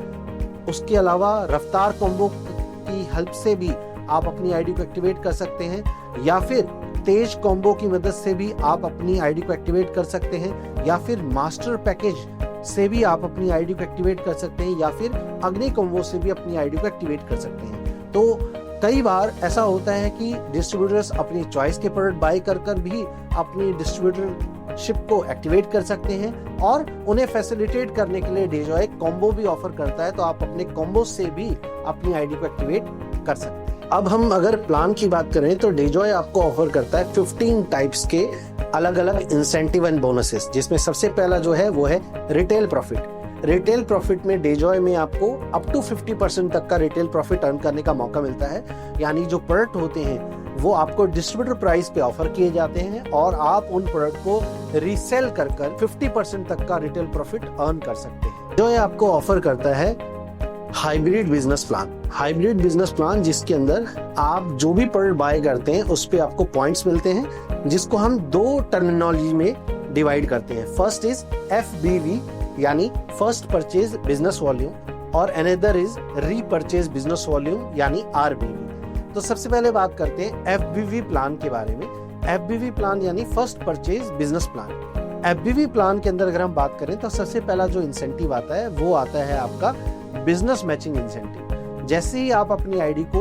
उसके अलावा रफ्तार कॉम्बो की हेल्प से भी आप अपनी आईडी को एक्टिवेट कर सकते हैं, या फिर तेज कॉम्बो की मदद से भी आप अपनी आईडी को एक्टिवेट कर सकते हैं, या फिर मास्टर पैकेज से भी आप अपनी आईडी को एक्टिवेट कर सकते हैं, या फिर अग्नि कॉम्बो से भी अपनी आईडी को एक्टिवेट कर सकते हैं। तो कई बार ऐसा होता है कि डिस्ट्रीब्यूटर्स अपनी चॉइस के प्रोडक्ट बाय कर भी अपनी डिस्ट्रीब्यूटरशिप को एक्टिवेट कर सकते हैं और उन्हें फैसिलिटेट करने के लिए डेजॉय कॉम्बो भी ऑफर करता है, तो आप अपने कॉम्बो से भी अपनी आईडी को एक्टिवेट कर सकते हैं। अब हम अगर प्लान की बात करें तो डेजॉय आपको ऑफर करता है 15 टाइप्स के अलग अलग इंसेंटिव एंड बोनसेस, जिसमें सबसे पहला जो है वो है रिटेल प्रॉफिट। रिटेल प्रॉफिट में डेजॉय में आपको अप टू 50% तक का रिटेल प्रॉफिट अर्न करने का मौका मिलता है, यानी जो प्रोडक्ट होते हैं वो आपको डिस्ट्रीब्यूटर प्राइस पे ऑफर किए जाते हैं और आप उन प्रोडक्ट को रीसेल कर 50% तक का रिटेल प्रॉफिट अर्न कर सकते हैं। जो आपको ऑफर करता है hybrid business plan. Hybrid business plan जिसके अंदर आप जो भी प्रोडक्ट बाय करते हैं उस पे आपको पॉइंट्स मिलते हैं, जिसको हम 2 टर्मिनोलॉजी में डिवाइड करते हैं। फर्स्ट इज FBV, यानी फर्स्ट परचेज बिजनेस वॉल्यूम, और another is repurchase business volume, यानी RBV। तो सबसे पहले बात करते हैं FBV प्लान के बारे में। FBV प्लान यानी first purchase business plan. FBV plan के अंदर अगर हम बात करें तो सबसे पहला जो इंसेंटिव आता है वो आता है आपका बिजनेस मैचिंग इंसेंटिव। जैसे ही आप अपनी आईडी को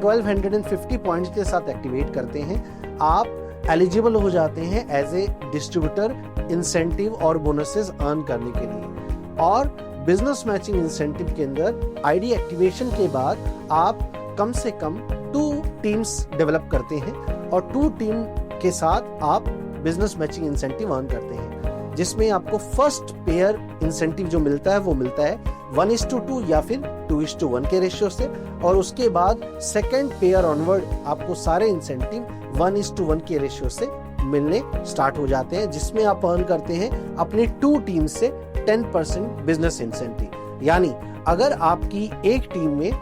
1250 पॉइंट्स के साथ एक्टिवेट करते हैं, आप एलिजिबल हो जाते हैं एज ए डिस्ट्रीब्यूटर इंसेंटिव और बोनसेस अर्न करने के लिए। और बिजनेस मैचिंग इंसेंटिव के अंदर आईडी एक्टिवेशन के बाद आप कम से कम 2 टीम्स डेवलप करते हैं और 2 टीम के साथ आप बिजनेस मैचिंग इंसेंटिव अर्न करते हैं, जिसमें आपको फर्स्ट पेयर इंसेंटिव जो मिलता है वो मिलता है 1:2 या फिर 2:1 के रेशियो से, और उसके बाद सेकेंड पेयर ऑनवर्ड आपको सारे इंसेंटिव 1:1 के रेशियो से मिलने स्टार्ट हो जाते हैं, जिसमें आप अर्न करते हैं अपनी 2 टीम से 10% बिजनेस इंसेंटिव। यानी अगर आपकी एक टीम में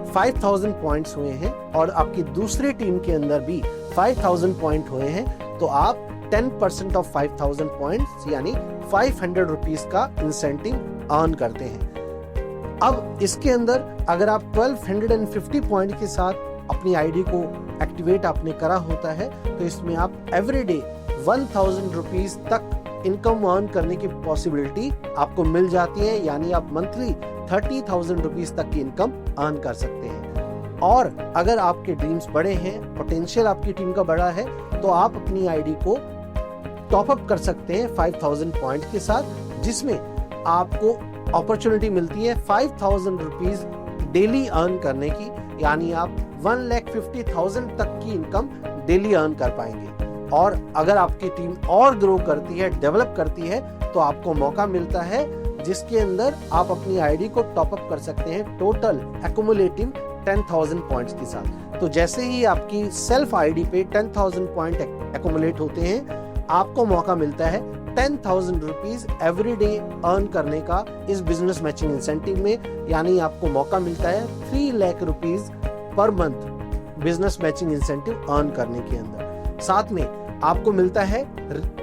5000 पॉइंट्स हुए हैं और आपकी दूसरी टीम के अंदर भी 5000 पॉइंट हुए हैं, तो आप 10% ऑफ 5000 पॉइंट्स यानी 500 रुपीस का इंसेंटिव अर्न करते हैं। अब इसके अंदर अगर आप 1250 पॉइंट के साथ अपनी आईडी को एक्टिवेट आपने करा होता है, तो इसमें आप एवरीडे 1000 रुपीस तक इनकम अर्न करने की पॉसिबिलिटी आपको मिल जाती है। यानी आप मंथली 30,000 रुपीस तक की इनकम अर्न कर सकते हैं। और अगर आपके ड्रीम्स बड़े हैं, पोटेंशियल आपकी टीम का बड़ा है, तो आप अपनी आईडी को टॉप अप कर सकते हैं 5000 पॉइंट के साथ, जिसमें आपको अपॉर्चुनिटी मिलती है 5000 रुपीस डेली अर्न करने की। यानी आप 1,50,000 तक की इनकम डेली अर्न कर पाएंगे। और अगर आपकी टीम और ग्रो करती है, डेवलप करती है, तो आपको मौका मिलता है जिसके अंदर आप अपनी आईडी को टॉप अप कर सकते हैं टोटल एक्युमुलेटिव 10,000 पॉइंट्स के साथ। तो जैसे ही आपकी सेल्फ आईडी पे 10,000 पॉइंट एक्युमुलेट होते हैं, आपको मौका मिलता है 10,000 रुपीज एवरी डे अर्न करने का इस बिजनेस मैचिंग इंसेंटिव में। यानी आपको मौका मिलता है 3 lakh rupees per month business matching incentive earn करने के अंदर। साथ में आपको मिलता है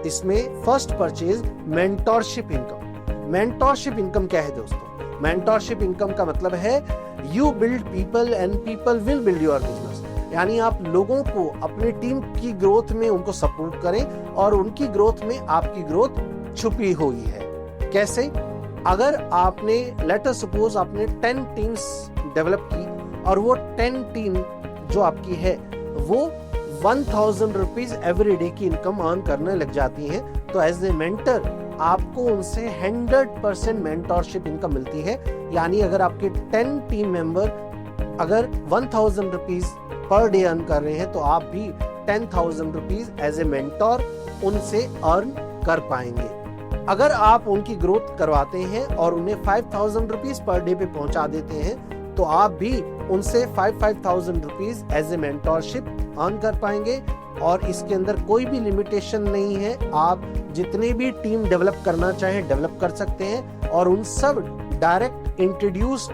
इसमें first purchase mentorship income. Mentorship income क्या है दोस्तों? मेंटोरशिप इनकम का मतलब है you build people and people will build your business. यानी आप लोगों को अपनी टीम की ग्रोथ में उनको सपोर्ट करें और उनकी ग्रोथ में आपकी ग्रोथ छुपी हुई है। कैसे? अगर आपने लेट अस सपोज आपने 10 टीम्स डेवलप की और वो 10 टीम जो आपकी है वो 1000 रुपीज एवरी डे की इनकम अर्न करने लग जाती है, तो एज ए मेंटर आपको उनसे 100% मेंटोरशिप इनकम मिलती है। यानी अगर आपके 10 टीम मेंबर अगर 1000 रुपीज पर डे अर्न कर रहे हैं, तो आप भी 10,000 रुपीज एज ए मेंटोर उनसे अर्न कर पाएंगे। अगर आप उनकी ग्रोथ करवाते हैं और उन्हें 5,000 रुपीज पर डे पे पहुंचा देते हैं, तो आप भी उनसे 5,000 rupees as a mentorship earn कर पाएंगे। और इसके अंदर कोई भी लिमिटेशन नहीं है, आप जितने भी टीम डेवलप करना चाहें डेवलप कर सकते हैं, और उन सब डायरेक्ट इंट्रोड्यूस्ड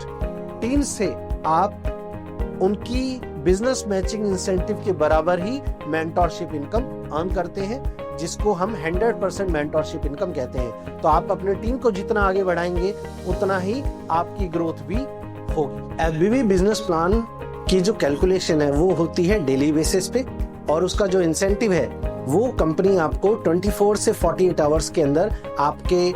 टीम से आप उनकी बिजनेस मैचिंग इंसेंटिव के बराबर ही मेंटोरशिप इनकम अर्न करते हैं, जिसको हम 100% मेंटोरशिप इनकम कहते हैं। तो आप अपने टीम को जितना आगे बढ़ाएंगे उतना ही आपकी ग्रोथ भी होगी। एफबीवी बिजनेस प्लान की जो कैलकुलेशन है वो होती है डेली बेसिस पे, और उसका जो इंसेंटिव है वो कंपनी आपको 24 से 48 आवर्स के अंदर आपके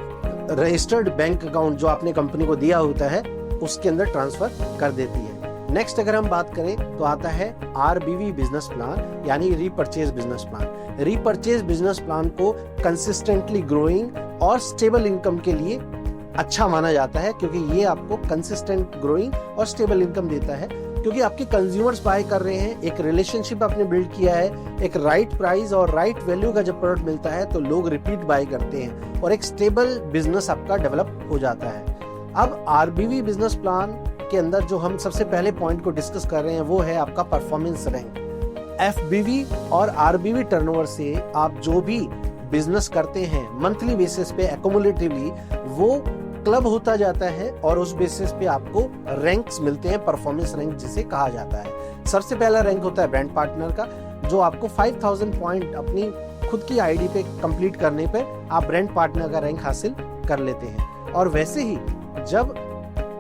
रजिस्टर्ड बैंक अकाउंट जो आपने कंपनी को दिया होता है उसके अंदर ट्रांसफर कर देती है। नेक्स्ट अगर हम बात करें तो आता है आरबीवी बिजनेस प्लान, यानी repurchase business plan. Repurchase business plan को कंसिस्टेंटली ग्रोइंग और स्टेबल इनकम के लिए अच्छा माना जाता है, क्योंकि ये आपको कंसिस्टेंट ग्रोइंग और स्टेबल इनकम देता है, क्योंकि आपके कंज्यूमर्स बाय कर रहे हैं, एक रिलेशनशिप आपने बिल्ड किया है, एक राइट प्राइस और राइट वैल्यू का जब प्रोडक्ट मिलता है तो लोग रिपीट बाय करते हैं और एक स्टेबल बिजनेस आपका डेवलप हो जाता है। अब आरबीवी बिजनेस प्लान के अंदर जो हम सबसे पहले पॉइंट को डिस्कस कर रहे हैं वो है आपका परफॉर्मेंस रैंक। एफबीवी और आरबीवी टर्नओवर से आप जो भी बिजनेस करते हैं मंथली बेसिस पे एक्युमुलेटिवली वो क्लब होता जाता है, और उस बेसिस पे आपको रैंक्स मिलते हैं, परफॉर्मेंस रैंक जिसे कहा जाता है। सबसे पहला रैंक होता है ब्रांड पार्टनर का, जो आपको 5000 पॉइंट अपनी खुद की आईडी पे कंप्लीट करने पे आप ब्रांड पार्टनर का रैंक हासिल कर लेते हैं। और वैसे ही जब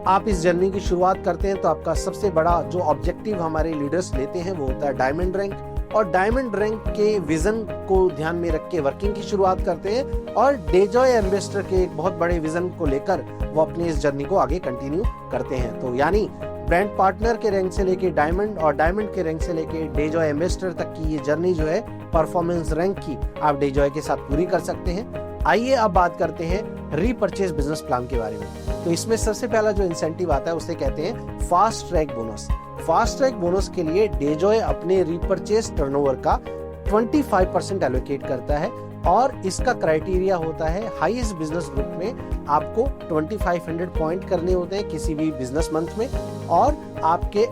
आप इस जर्नी की शुरुआत करते हैं तो आपका सबसे बड़ा जो ऑब्जेक्टिव हमारे लीडर्स लेते हैं वो होता है डायमंड रैंक, और डायमंड रैंक के विजन को ध्यान में रख के वर्किंग की शुरुआत करते हैं, और डेजॉय एम्बेसडर के एक बहुत बड़े विजन को लेकर वो अपनी इस जर्नी को आगे कंटिन्यू करते हैं। तो यानी ब्रांड पार्टनर के रैंक से लेके डायमंड और डायमंड के रैंक से लेके डेजॉय एम्बेसडर तक की ये जर्नी जो है परफॉर्मेंस रैंक की आप डेजॉय के साथ पूरी कर सकते हैं। आइए अब बात करते हैं रीपरचेज बिजनेस प्लान के बारे में। तो इसमें सबसे पहला जो इंसेंटिव आता है उसे कहते हैं fast track bonus. Fast track bonus के लिए डेजॉय अपने रीपरचेज टर्नओवर का 25% एलोकेट करता है और इसका क्राइटेरिया होता है हाईएस्ट बिजनेस ग्रुप में आपको 2500 पॉइंट करने होते हैं किसी भी बिजनेस मंथ में, और आपके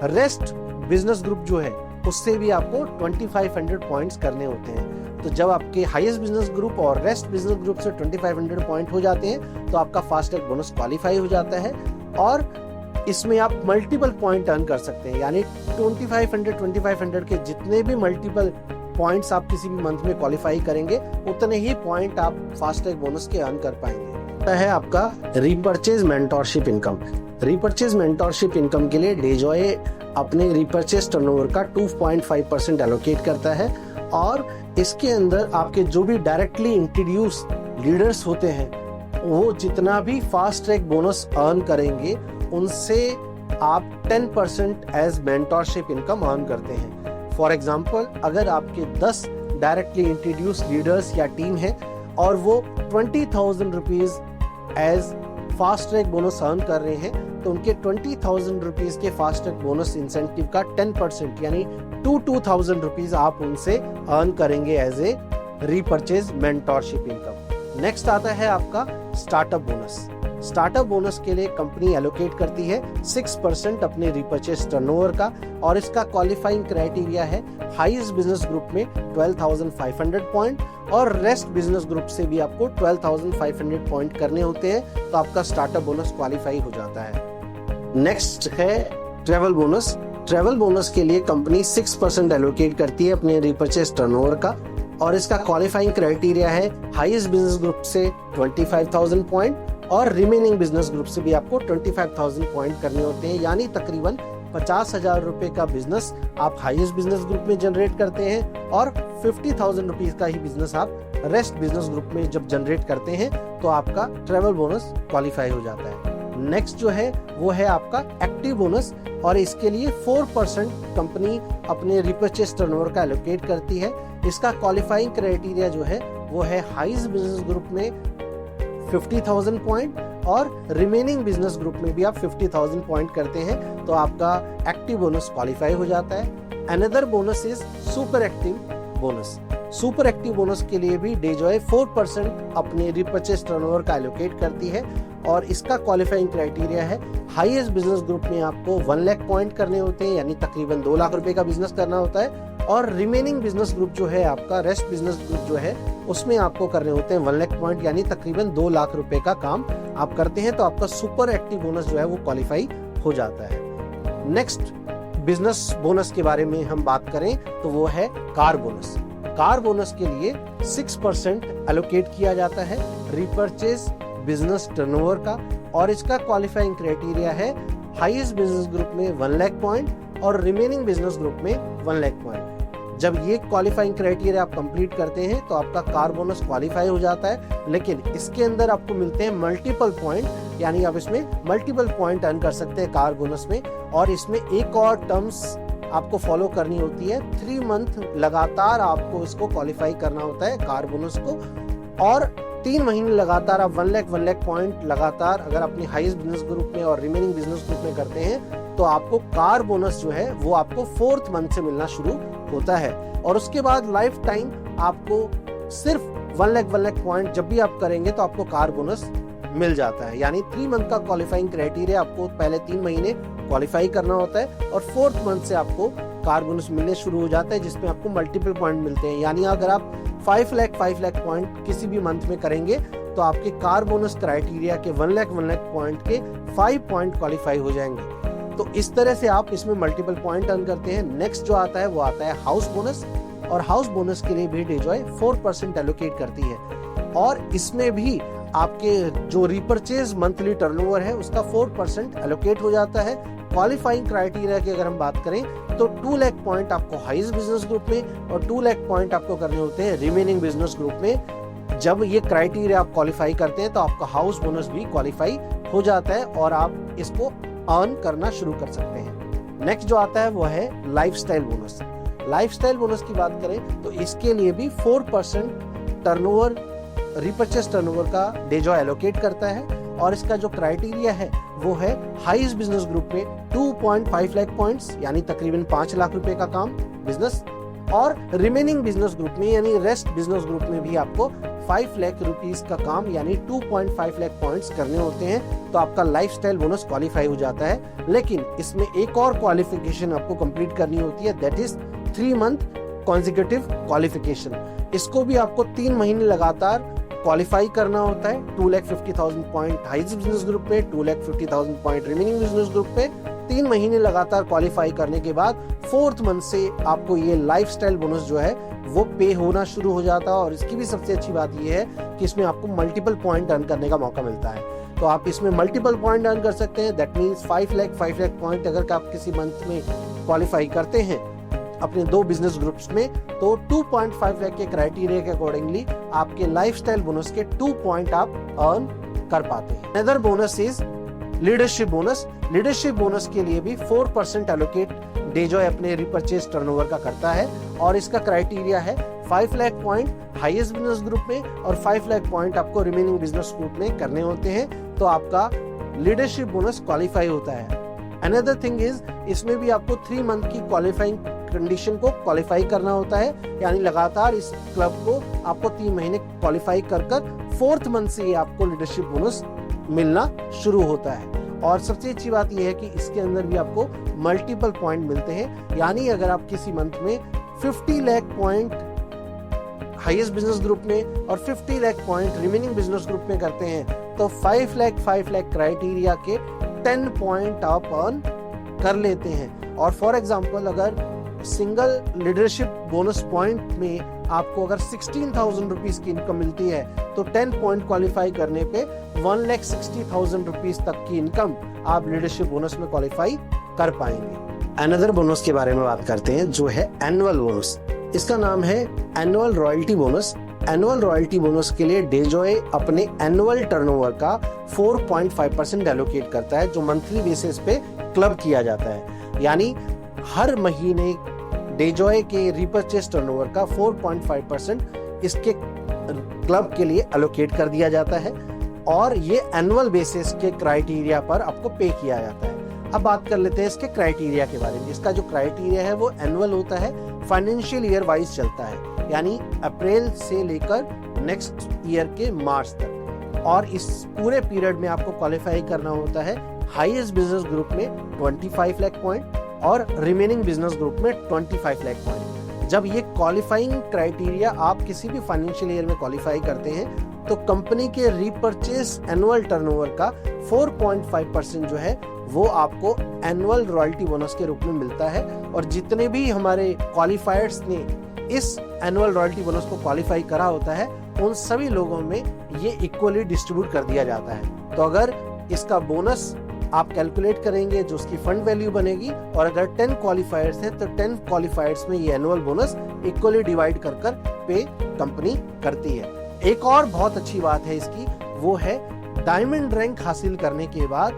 रेस्ट बिजनेस ग्रुप जो है उससे भी आपको 2500 पॉइंट्स करने होते हैं। तो जब आपके हाईएस्ट बिजनेस ग्रुप और रेस्ट बिजनेस ग्रुप से 2500 पॉइंट हो जाते हैं तो आपका फास्ट ट्रैक बोनस क्वालिफाई हो जाता है और इसमें आप मल्टीपल पॉइंट अर्न कर सकते हैं, यानी 2500 के जितने भी मल्टीपल पॉइंट्स आप किसी भी मंथ में क्वालिफाई करेंगे उतने ही पॉइंट आप फास्ट ट्रैक बोनस के अर्न कर पाएंगे। है आपका repurchase mentorship income. Repurchase mentorship income के लिए डेजॉय अपने रीपरचेज टर्नओवर का 2.5% एलोकेट करता है और इसके अंदर आपके जो भी डायरेक्टली इंट्रोड्यूस लीडर्स होते हैं वो जितना भी फास्ट ट्रैक बोनस अर्न करेंगे उनसे आप 10% एज मेंटरशिप इनकम अर्न करते हैं। फॉर एग्जाम्पल, अगर आपके 10 डायरेक्टली इंट्रोड्यूस लीडर्स या टीम है और वो 20,000 rupees as fast track bonus earn कर रहे हैं तो उनके 20,000 रुपीज के फास्ट ट्रैक बोनस इंसेंटिव का 10% यानी 2,000 रुपीज आप उनसे अर्न करेंगे as a repurchase mentorship income. Next आता है आपका स्टार्टअप बोनस। स्टार्टअप बोनस के लिए कंपनी एलोकेट करती है 6% अपने रीपरचेज टर्नओवर का और इसका क्वालिफाइंग क्राइटेरिया है हाईएस्ट बिजनेस ग्रुप में 12,500 पॉइंट और रेस्ट बिजनेस ग्रुप से भी आपको 12,500 पॉइंट करने होते हैं तो आपका स्टार्टअप बोनस क्वालिफाई हो जाता है। नेक्स्ट है ट्रैवल बोनस। ट्रैवल बोनस के लिए कंपनी 6% एलोकेट करती है अपने रीपरचेज टर्नओवर का और इसका क्वालिफाइंग क्राइटेरिया है हाईएस्ट बिजनेस ग्रुप से 25,000 पॉइंट और रिमेनिंग बिजनेस ग्रुप से भी आपको 25,000 पॉइंट करने होते हैं, यानी तकरीबन 50,000 रुपए का बिजनेस आप हाईएस्ट बिजनेस ग्रुप में जनरेट करते हैं और 50,000 रुपीज का ही बिजनेस आप रेस्ट बिजनेस ग्रुप में जब जनरेट करते हैं तो आपका ट्रैवल बोनस क्वालिफाई हो जाता है। नेक्स्ट जो है वो है आपका एक्टिव बोनस और इसके लिए 4% कंपनी अपने रीपरचेज टर्नओवर का एलोकेट करती है। इसका क्वालिफाइंग क्राइटेरिया जो है वो है हाईएस्ट बिजनेस ग्रुप में 50,000 पॉइंट और रिमेनिंग बिजनेस ग्रुप में भी आप 50,000 पॉइंट करते हैं तो आपका एक्टिव बोनस क्वालिफाई हो जाता है। Another bonus is super active bonus. Super active bonus के लिए भी डेजॉय 4% अपने रीपरचेज टर्नओवर का एलोकेट करती है और इसका क्वालिफाइंग क्राइटेरिया है हाईएस्ट बिजनेस ग्रुप में आपको 1 लाख पॉइंट करने होते हैं, यानी तकरीबन 2 लाख रुपए का बिजनेस करना होता है और रिमेनिंग बिजनेस ग्रुप जो है आपका रेस्ट बिजनेस ग्रुप जो है उसमें आपको करने होते हैं 1 लाख पॉइंट, यानी तकरीबन 2 लाख रुपए का काम आप करते हैं तो आपका सुपर एक्टिव बोनस जो है वो क्वालिफाई हो जाता है। नेक्स्ट बिजनेस बोनस के बारे में हम बात करें तो वो है कार बोनस। कार बोनस के लिए 6% एलोकेट किया जाता है रीपरचेज बिजनेस टर्नओवर का और इसका क्वालिफाइंग क्राइटेरिया है हाईएस्ट बिजनेस ग्रुप में 1 लाख पॉइंट और रिमेनिंग बिजनेस ग्रुप में 1 लाख पॉइंट। जब ये क्वालिफाइंग क्राइटेरिया आप कंप्लीट करते हैं तो आपका कार बोनस क्वालिफाई हो जाता है, लेकिन इसके अंदर आपको मिलते हैं मल्टीपल पॉइंट, यानी आप इसमें मल्टीपल पॉइंट अर्न कर सकते हैं कार बोनस में। और इसमें एक और टर्म्स आपको फॉलो करनी होती है, 3 मंथ लगातार आपको इसको क्वालिफाई करना होता है कार बोनस को और 3 महीने लगातार आप 1 लाख पॉइंट लगातार अगर अपनी हाईएस्ट बिजनेस ग्रुप में और रिमेनिंग बिजनेस ग्रुप में करते हैं तो आपको कार बोनस जो है वो आपको 4th मंथ से मिलना शुरू होता है और उसके बाद लाइफ टाइम आपको सिर्फ 1 लाख पॉइंट जब भी आप करेंगे तो आपको कार बोनस मिल जाता है। यानी 3 मंथ का क्वालिफाइंग क्राइटेरिया आपको पहले 3 महीने क्वालिफाई करना होता है और 4th मंथ से आपको कार बोनस मिलने शुरू हो जाता है जिसमें आपको मल्टीपल पॉइंट मिलते हैं। यानी अगर आप 5 लाख पॉइंट किसी भी मंथ में करेंगे तो आपके कार बोनस क्राइटेरिया के 1 लाख पॉइंट के 5 पॉइंट क्वालिफाई हो जाएंगे। तो इस तरह से आप इसमें मल्टीपल पॉइंट अर्न करते हैं। नेक्स्ट जो आता है वो आता है हाउस बोनस और हाउस बोनस के लिए भी डेजॉय 4% एलोकेट करती है और इसमें भी आपके जो रीपरचेज मंथली टर्नओवर है उसका 4% एलोकेट हो जाता है। क्वालिफाइंग क्राइटेरिया की अगर हम बात करें तो 2 लाख पॉइंट आपको हाईएस्ट बिजनेस ग्रुप में और 2 लाख पॉइंट आपको करने होते हैं रिमेनिंग बिजनेस ग्रुप में। जब ये क्राइटेरिया आप क्वालिफाई करते हैं तो आपका हाउस बोनस भी क्वालिफाई हो जाता है और आप इसको अर्न करना शुरू कर सकते हैं। नेक्स्ट जो आता है वो है लाइफस्टाइल बोनस। लाइफस्टाइल बोनस की बात करें तो इसके लिए भी 4% टर्नओवर, रिपर्चेस टर्नओवर का डेजॉय एलोकेट करता है और इसका जो क्राइटेरिया है वो है हाईएस्ट बिजनेस ग्रुप में 2.5 लाख पॉइंट्स यानी तकरीबन 5 लाख रुपए का काम बिजनेस, और रिमेनिंग बिजनेस ग्रुप में यानी रेस्ट बिजनेस ग्रुप में भी आपको 5 लाख रुपीस का काम यानी 2.5 लाख पॉइंट्स करने होते हैं, तो आपका लाइफस्टाइल बोनस क्वालिफाई हो जाता है। लेकिन इसमें एक और क्वालिफिकेशन आपको कंप्लीट करनी होती है, that is 3 month consecutive qualification. इसको भी आपको 3 महीने लगातार क्वालिफाई करना होता है। 2,50,000 पॉइंट हाईएस्ट बिजनेस ग्रुप पे, 2,50,000 पॉइंट रिमेनिंग बिजनेस ग्रुप पे 3 महीने लगातार क्वालिफाई करने के बाद 4th मंथ से आपको ये लाइफस्टाइल बोनस जो है वो पे होना शुरू हो जाता है। और इसकी भी सबसे अच्छी बात ये है कि इसमें आपको मल्टीपल पॉइंट अर्न करने का मौका मिलता है, तो आप इसमें मल्टीपल पॉइंट अर्न कर सकते हैं। दैट मीन्स 5 लाख पॉइंट अगर आप किसी मंथ में क्वालिफाई करते हैं अपने 2 बिजनेस ग्रुप्स में, तो 2.5 लाख के क्राइटेरिया के अकॉर्डिंगली आपके लाइफस्टाइल बोनस के 2 पॉइंट आप अर्न कर पाते हैं। Another bonus is leadership bonus. Leadership bonus के लिए भी 4% एलोकेट डेजॉय अपने रिपर्चेस टर्नओवर का करता है और इसका क्राइटेरिया है 5 lakh point highest business group में और 5 लाख पॉइंट आपको रिमेनिंग बिजनेस ग्रुप में करने होते हैं, तो आपका लीडरशिप बोनस क्वालिफाई होता है। अनदर थिंग इज इसमें भी आपको 3 मंथ की क्वालिफाइंग कंडीशन को क्वालिफाई करना होता है, यानी लगातार इस क्लब को आपको 3 महीने क्वालिफाई कर 4th मंथ से आपको लीडरशिप बोनस मिलना शुरू होता है। और सबसे अच्छी बात यह है कि इसके अंदर भी आपको मल्टीपल पॉइंट मिलते हैं, यानी अगर आप किसी मंथ में 50 lakh point highest business group में और 50 lakh point remaining business group में करते हैं तो 5 लाख क्राइटेरिया के 10 पॉइंट आप अर्न कर लेते हैं। और फॉर एग्जांपल अगर सिंगल लीडरशिप बोनस पॉइंट में आपको अगर 16,000 रुपीस की इनकम मिलती है तो 10 पॉइंट क्वालिफाई करने पे 1,60,000 रुपीस तक की इनकम आप लीडरशिप बोनस में क्वालिफाई कर पाएंगे। अनदर बोनस के बारे में बात करते हैं जो है एनुअल बोनस। इसका नाम है annual royalty bonus. Annual royalty bonus के लिए डेजॉय अपने एनुअल टर्नओवर का 4.5% एलोकेट करता है जो मंथली बेसिस पे क्लब किया जाता है, यानी हर महीने डेजॉय के रिपर्चेस टर्नओवर का 4.5% इसके क्लब के लिए एलोकेट कर दिया जाता है और ये एनुअल बेसिस के क्राइटेरिया पर आपको पे किया जाता है। अब बात कर लेते हैं इसके क्राइटेरिया के बारे में। इसका जो क्राइटेरिया है वो एनुअल होता है, फाइनेंशियल ईयर वाइज चलता है, यानी अप्रैल से लेकर नेक्स्ट ईयर के मार्च तक, और इस पूरे पीरियड में आपको क्वालिफाई करना होता है हाईएस्ट बिजनेस ग्रुप में 25 लाख पॉइंट और रिमेनिंग बिजनेस ग्रुप में 25 लाख पॉइंट। जब ये क्वालिफाइंग क्राइटेरिया आप किसी भी फाइनेंशियल ईयर में क्वालिफाई करते हैं तो कंपनी के रीपर्चेस एनुअल टर्नओवर का 4.5% जो है वो आपको एनुअल रॉयल्टी बोनस के रूप में मिलता है। और जितने भी हमारे क्वालिफायर्स ने इस एनुअल रॉयल्टी बोनस को क्वालिफाई करा होता है उन सभी लोगों में ये इक्वली डिस्ट्रीब्यूट कर दिया जाता है। तो अगर इसका बोनस आप कैलकुलेट करेंगे जो उसकी फंड वैल्यू बनेगी, और अगर 10 क्वालिफायर्स हैं तो 10 क्वालिफायर्स में ये एनुअल बोनस इक्वली डिवाइड कर पे कंपनी करती है। एक और बहुत अच्छी बात है इसकी, वो है डायमंड रैंक हासिल करने के बाद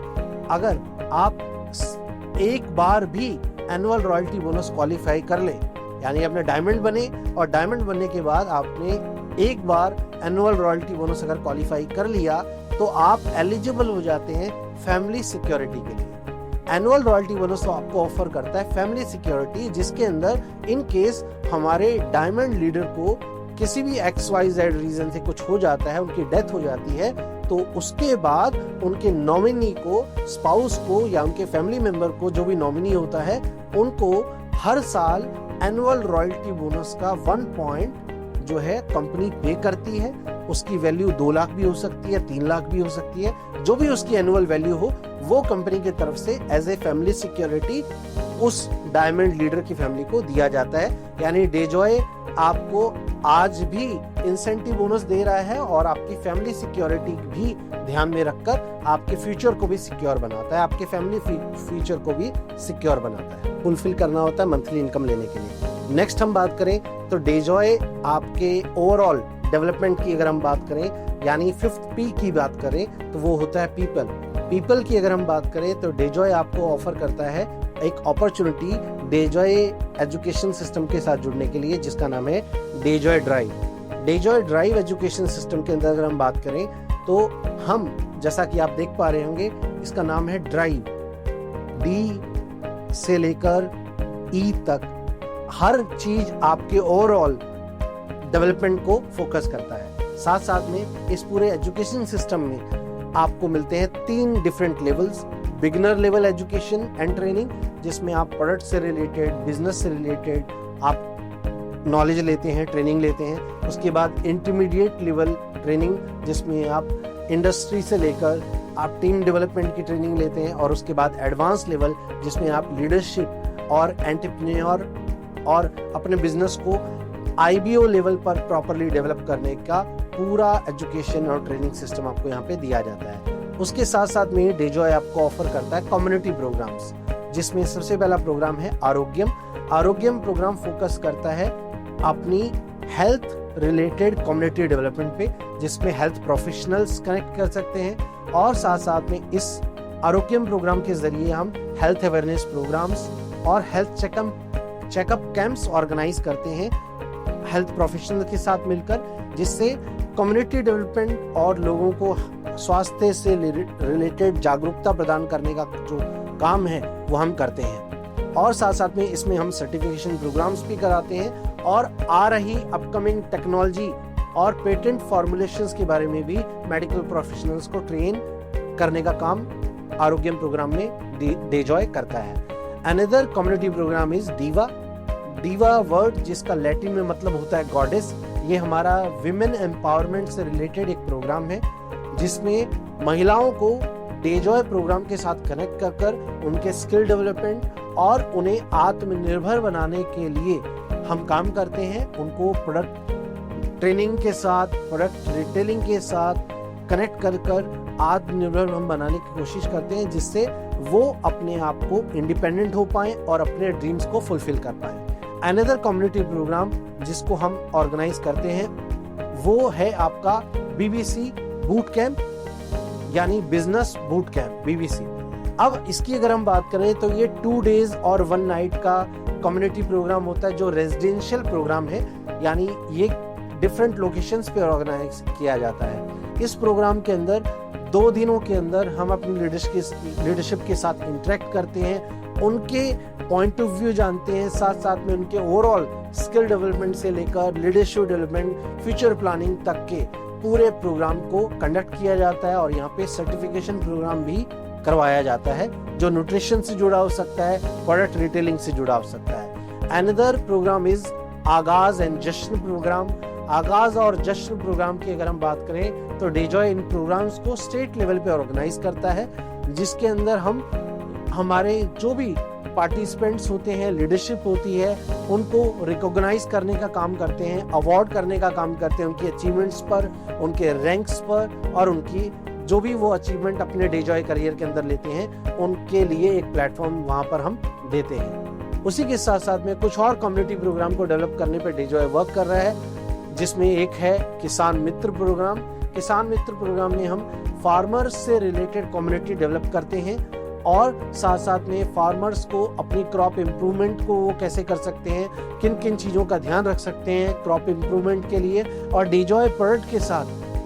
अगर आप एक बार भी एनुअल रॉयल्टी बोनस क्वालिफाई कर लें, यानी अपने डायमंड बने और डायमंड बनने के बाद आपने एक बार एनुअल रॉयल्टी बोनस अगर क्वालिफाई कर लिया तो आप एलिजिबल हो जाते हैं फैमिली सिक्योरिटी के लिए। एनुअल रॉयल्टी बोनस तो आपको ऑफर करता है फैमिली सिक्योरिटी, जिसके अंदर इन केस हमारे डायमंड लीडर को किसी भी XYZ रीजन से कुछ हो जाता है, उनकी डेथ हो जाती है, तो उसके बाद उनके नॉमिनी को, स्पाउस को या उनके फैमिली मेंबर को, जो भी नॉमिनी होता है, उनको हर साल एनुअल रॉयल्टी बोनस का 1 पॉइंट जो है कंपनी पे करती है। उसकी वैल्यू 2 लाख भी हो सकती है, 3 लाख भी हो सकती है, जो भी उसकी एनुअल वैल्यू हो वो कंपनी की तरफ से एज ए फैमिली सिक्योरिटी उस डायमंड लीडर की फैमिली को दिया जाता है। यानी डेजॉय आपको आज भी इंसेंटिव बोनस दे रहा है और आपकी फैमिली सिक्योरिटी भी ध्यान में रखकर आपके फ्यूचर को भी सिक्योर बनाता है, आपके फैमिली फ्यूचर को भी सिक्योर बनाता है, फुलफिल करना होता है मंथली इनकम लेने के लिए। नेक्स्ट हम बात करें तो डेजॉय आपके ओवरऑल डेवलपमेंट की अगर हम बात करें, यानी 5th P की बात करें तो वो होता है पीपल। पीपल की अगर हम बात करें तो डेजॉय आपको ऑफर करता है एक अपॉर्चुनिटी डेजॉय एजुकेशन सिस्टम के साथ जुड़ने के लिए, जिसका नाम है Dejoy drive. Dejoy drive education system के अंदर अगर हम बात करें तो हम, जैसा कि आप देख पा रहे होंगे, इसका नाम है ड्राइव। डी से लेकर ई तक हर चीज आपके ओवरऑल डेवलपमेंट को फोकस करता है। साथ साथ में इस पूरे एजुकेशन सिस्टम में आपको मिलते हैं 3 different levels. Beginner level education and training, जिसमें आप प्रोडक्ट से रिलेटेड, बिजनेस से रिलेटेड आप नॉलेज लेते हैं, ट्रेनिंग लेते हैं। उसके बाद इंटरमीडिएट लेवल ट्रेनिंग, जिसमें आप इंडस्ट्री से लेकर आप टीम डेवलपमेंट की ट्रेनिंग लेते हैं। और उसके बाद एडवांस लेवल, जिसमें आप लीडरशिप और एंटरप्रेन्योर और अपने बिजनेस को IBO लेवल पर प्रॉपरली डेवलप करने का पूरा एजुकेशन और ट्रेनिंग सिस्टम आपको यहाँ पे दिया जाता है। उसके साथ साथ में डेजॉय आपको ऑफर करता है कम्युनिटी प्रोग्राम्स, जिसमें सबसे पहला प्रोग्राम है आरोग्यम। आरोग्यम प्रोग्राम फोकस करता है अपनी हेल्थ रिलेटेड कम्युनिटी डेवलपमेंट पे, जिसमें हेल्थ प्रोफेशनल्स कनेक्ट कर सकते हैं। और साथ साथ में इस आरोग्यम प्रोग्राम के जरिए हम हेल्थ अवेयरनेस प्रोग्राम्स और हेल्थ चेकअप कैंप्स ऑर्गेनाइज करते हैं हेल्थ प्रोफेशनल के साथ मिलकर, जिससे कम्युनिटी डेवलपमेंट और लोगों को स्वास्थ्य से रिलेटेड जागरूकता प्रदान करने का जो काम है वो हम करते हैं। और साथ साथ में इसमें हम सर्टिफिकेशन प्रोग्राम्स भी कराते हैं और आ रही अपकमिंग टेक्नोलॉजी और पेटेंट फॉर्मुलेशंस के बारे में भी मेडिकल प्रोफेशनल्स को ट्रेन करने का काम आरोग्यम प्रोग्राम में डेजॉय करता है। Another community program is diva. Diva word, जिसका लैटिन में मतलब होता है गॉडेस, ये हमारा विमेन एम्पावरमेंट से रिलेटेड एक प्रोग्राम है, जिसमें महिलाओं को डेजॉय प्रोग्राम के साथ कनेक्ट कर उनके स्किल डेवलपमेंट और उन्हें आत्मनिर्भर बनाने के लिए हम काम करते हैं। उनको प्रोडक्ट ट्रेनिंग के साथ, प्रोडक्ट रिटेलिंग के साथ कनेक्ट कर आत्मनिर्भर हम बनाने की कोशिश करते हैं, जिससे वो अपने आप को इंडिपेंडेंट हो पाएं और अपने ड्रीम्स को फुलफिल कर पाएं। अनदर कम्युनिटी प्रोग्राम जिसको हम ऑर्गेनाइज करते हैं वो है आपका BBC बूट कैंप, यानी बिजनेस बूट कैंप BBC। अब इसकी अगर हम बात करें तो ये 2 days और 1 night का कम्युनिटी प्रोग्राम होता है, जो रेजिडेंशियल प्रोग्राम है, यानी ये डिफरेंट लोकेशंस पे ऑर्गेनाइज किया जाता है। इस प्रोग्राम के अंदर 2 दिनों के अंदर हम अपनी लीडरशिप के साथ इंटरेक्ट करते हैं, उनके पॉइंट ऑफ व्यू जानते हैं, साथ साथ में उनके ओवरऑल स्किल डेवलपमेंट से लेकर लीडरशिप डेवलपमेंट, फ्यूचर प्लानिंग तक के पूरे प्रोग्राम को कंडक्ट किया जाता है। और यहाँ पे सर्टिफिकेशन प्रोग्राम भी करवाया जाता है, जो न्यूट्रिशन से जुड़ा हो सकता है, प्रोडक्ट रिटेलिंग से जुड़ा हो सकता है। अनदर प्रोग्राम इज आगाज एंड जश्न प्रोग्राम। आगाज और जश्न प्रोग्राम की अगर हम बात करें तो डेजॉय इन प्रोग्राम्स को स्टेट लेवल पे ऑर्गेनाइज करता है, जिसके अंदर हम हमारे जो भी पार्टिसिपेंट्स होते हैं, लीडरशिप होती है, उनको रिकॉग्नाइज करने का काम करते हैं, अवार्ड करने का काम करते हैं उनकी अचीवमेंट्स पर, उनके रैंक्स पर, और उनकी जो भी वो अचीवमेंट अपने डेजॉय करियर के अंदर लेते हैं उनके लिए एक प्लेटफॉर्म वहां पर हम देते हैं। उसी के साथ साथ में कुछ और कम्युनिटी प्रोग्राम को डेवलप करने पर डेजॉय वर्क कर रहा है, जिसमें एक है किसान मित्र प्रोग्राम। किसान मित्र प्रोग्राम में हम फार्मर्स से रिलेटेड कम्युनिटी डेवलप करते हैं और साथ साथ में फार्मर्स को अपनी क्रॉप इम्प्रूवमेंट को वो कैसे कर सकते हैं, किन किन चीज़ों का ध्यान रख सकते हैं क्रॉप इम्प्रूवमेंट के लिए, और डेजॉय प्रोडक्ट के साथ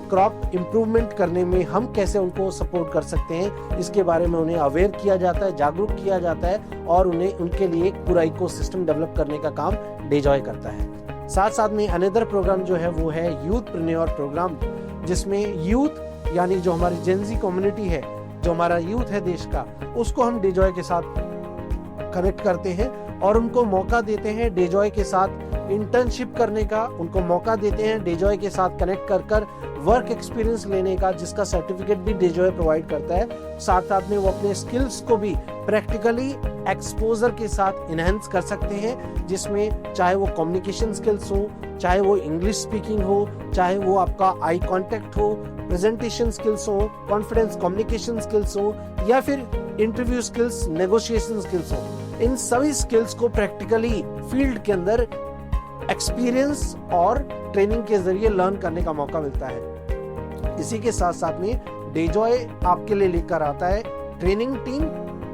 क्रॉप इम्प्रूवमेंट करने में हम कैसे उनको सपोर्ट कर सकते हैं, इसके बारे में उन्हें अवेयर किया जाता है, जागरूक किया जाता है और उन्हें उनके लिए एक पूरा इकोसिस्टम डेवलप करने का काम डेजॉय करता है। साथ साथ में अनदर प्रोग्राम जो है वो है यूथप्रेन्योर प्रोग्राम, जिसमें यूथ यानी जो हमारी जेनजी कम्युनिटी है, जो हमारा यूथ है देश का, उसको हम डेजॉय के साथ कनेक्ट करते हैं और उनको मौका देते हैं डेजॉय के साथ इंटर्नशिप करने का, उनको मौका देते हैं डेजॉय के साथ कनेक्ट कर वर्क एक्सपीरियंस लेने का, जिसका सर्टिफिकेट भी डेजॉय प्रोवाइड करता है। साथ साथ में वो अपने स्किल्स को भी प्रैक्टिकली एक्सपोजर के साथ इनहेंस कर सकते हैं, जिसमें चाहे वो कम्युनिकेशन स्किल्स हो, चाहे वो इंग्लिश स्पीकिंग हो, चाहे वो आपका आई कांटेक्ट हो, प्रेजेंटेशन स्किल्स हो, कॉन्फिडेंस कम्युनिकेशन स्किल्स हो, या फिर इंटरव्यू स्किल्स, नेगोशिएशन स्किल्स हो। इन सभी स्किल्स को प्रैक्टिकली फील्ड के अंदर एक्सपीरियंस और ट्रेनिंग के जरिए लर्न करने का मौका मिलता है। इसी के साथ साथ में डेजॉय आपके लिए लेकर आता है ट्रेनिंग टीम।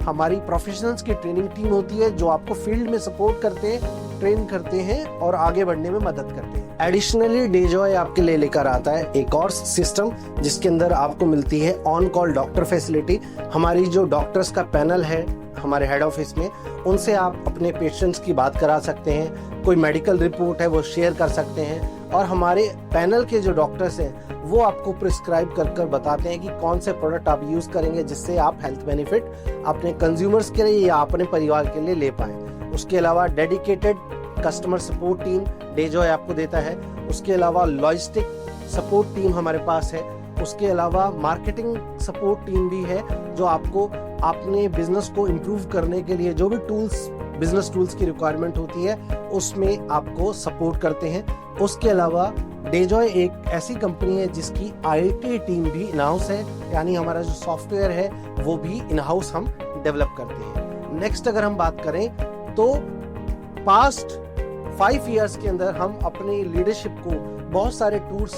हमारी प्रोफेशनल्स की ट्रेनिंग टीम होती है जो आपको फील्ड में सपोर्ट करते हैं, ट्रेन करते हैं और आगे बढ़ने में मदद करते हैं। एडिशनली डेजॉय आपके लिए लेकर आता है एक और सिस्टम जिसके अंदर आपको मिलती है ऑन कॉल डॉक्टर फैसिलिटी। हमारी जो डॉक्टर्स का पैनल है हमारे हेड ऑफिस में, उनसे आप अपने पेशेंट्स की बात करा सकते हैं, कोई मेडिकल रिपोर्ट है वो शेयर कर सकते हैं और हमारे पैनल के जो डॉक्टर्स हैं वो आपको प्रिस्क्राइब कर बताते हैं कि कौन से प्रोडक्ट आप यूज़ करेंगे जिससे आप हेल्थ बेनिफिट अपने कंज्यूमर्स के लिए या अपने परिवार के लिए ले पाएँ। उसके अलावा dedicated customer support team Dejoy आपको देता है। उसके अलावा लॉजिस्टिक सपोर्ट टीम हमारे पास है। उसके अलावा मार्केटिंग सपोर्ट टीम भी है जो आपको अपने बिजनेस को इम्प्रूव करने के लिए जो भी टूल्स, बिजनेस टूल्स की रिक्वायरमेंट होती है उसमें आपको सपोर्ट करते हैं। उसके अलावा डेजॉय एक ऐसी कंपनी है जिसकी IT टीम भी इन हाउस है, यानी हमारा जो सॉफ्टवेयर है वो भी इन हाउस हम डेवलप करते हैं। नेक्स्ट अगर हम बात करें तो पास्ट 5 इयर्स के अंदर हम अपनी लीडरशिप को बहुत सारे टूर्स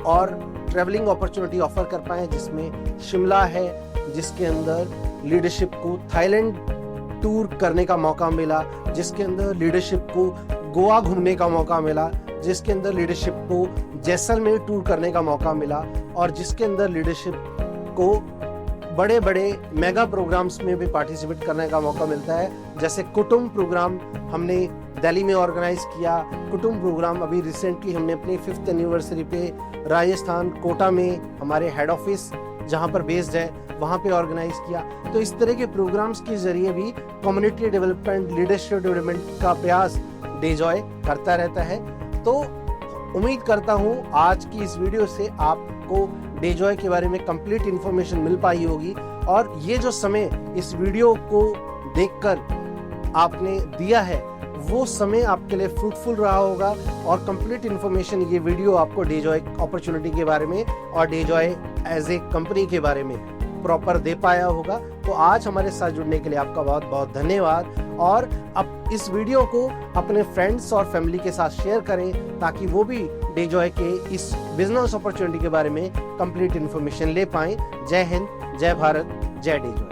और ट्रैवलिंग अपॉर्चुनिटी ऑफर कर पाए, जिसमें शिमला है जिसके अंदर लीडरशिप को थाईलैंड टूर करने का मौका मिला, जिसके अंदर लीडरशिप को गोवा घूमने का मौका मिला, जिसके अंदर लीडरशिप को जैसलमेर टूर करने का मौका मिला और जिसके अंदर लीडरशिप को बड़े बड़े मेगा प्रोग्राम्स में भी पार्टिसिपेट करने का मौका मिलता है। जैसे कुटुंब प्रोग्राम हमने दिल्ली में ऑर्गेनाइज किया। कुटुंब प्रोग्राम अभी रिसेंटली हमने अपनी 5th एनिवर्सरी पे राजस्थान कोटा में हमारे हेड ऑफिस जहाँ पर बेस्ड है वहाँ पे ऑर्गेनाइज किया। तो इस तरह के प्रोग्राम्स के जरिए भी कम्युनिटी डेवलपमेंट, लीडरशिप डेवलपमेंट का प्रयास डेजॉय करता रहता है। तो उम्मीद करता हूँ आज की इस वीडियो से आपको डेजॉय के बारे में कंप्लीट इन्फॉर्मेशन मिल पाई होगी और ये जो समय इस वीडियो को देखकर आपने दिया है वो समय आपके लिए फ्रूटफुल रहा होगा और कंप्लीट इन्फॉर्मेशन ये वीडियो आपको डेजॉय अपॉर्चुनिटी के बारे में और डेजॉय एज ए कंपनी के बारे में प्रॉपर दे पाया होगा। तो आज हमारे साथ जुड़ने के लिए आपका बहुत बहुत धन्यवाद और अब इस वीडियो को अपने फ्रेंड्स और फैमिली के साथ शेयर करें ताकि वो भी डेजॉय के इस बिजनेस अपॉर्चुनिटी के बारे में कंप्लीट इन्फॉर्मेशन ले पाएं। जय हिंद, जय भारत, जय डेजॉय।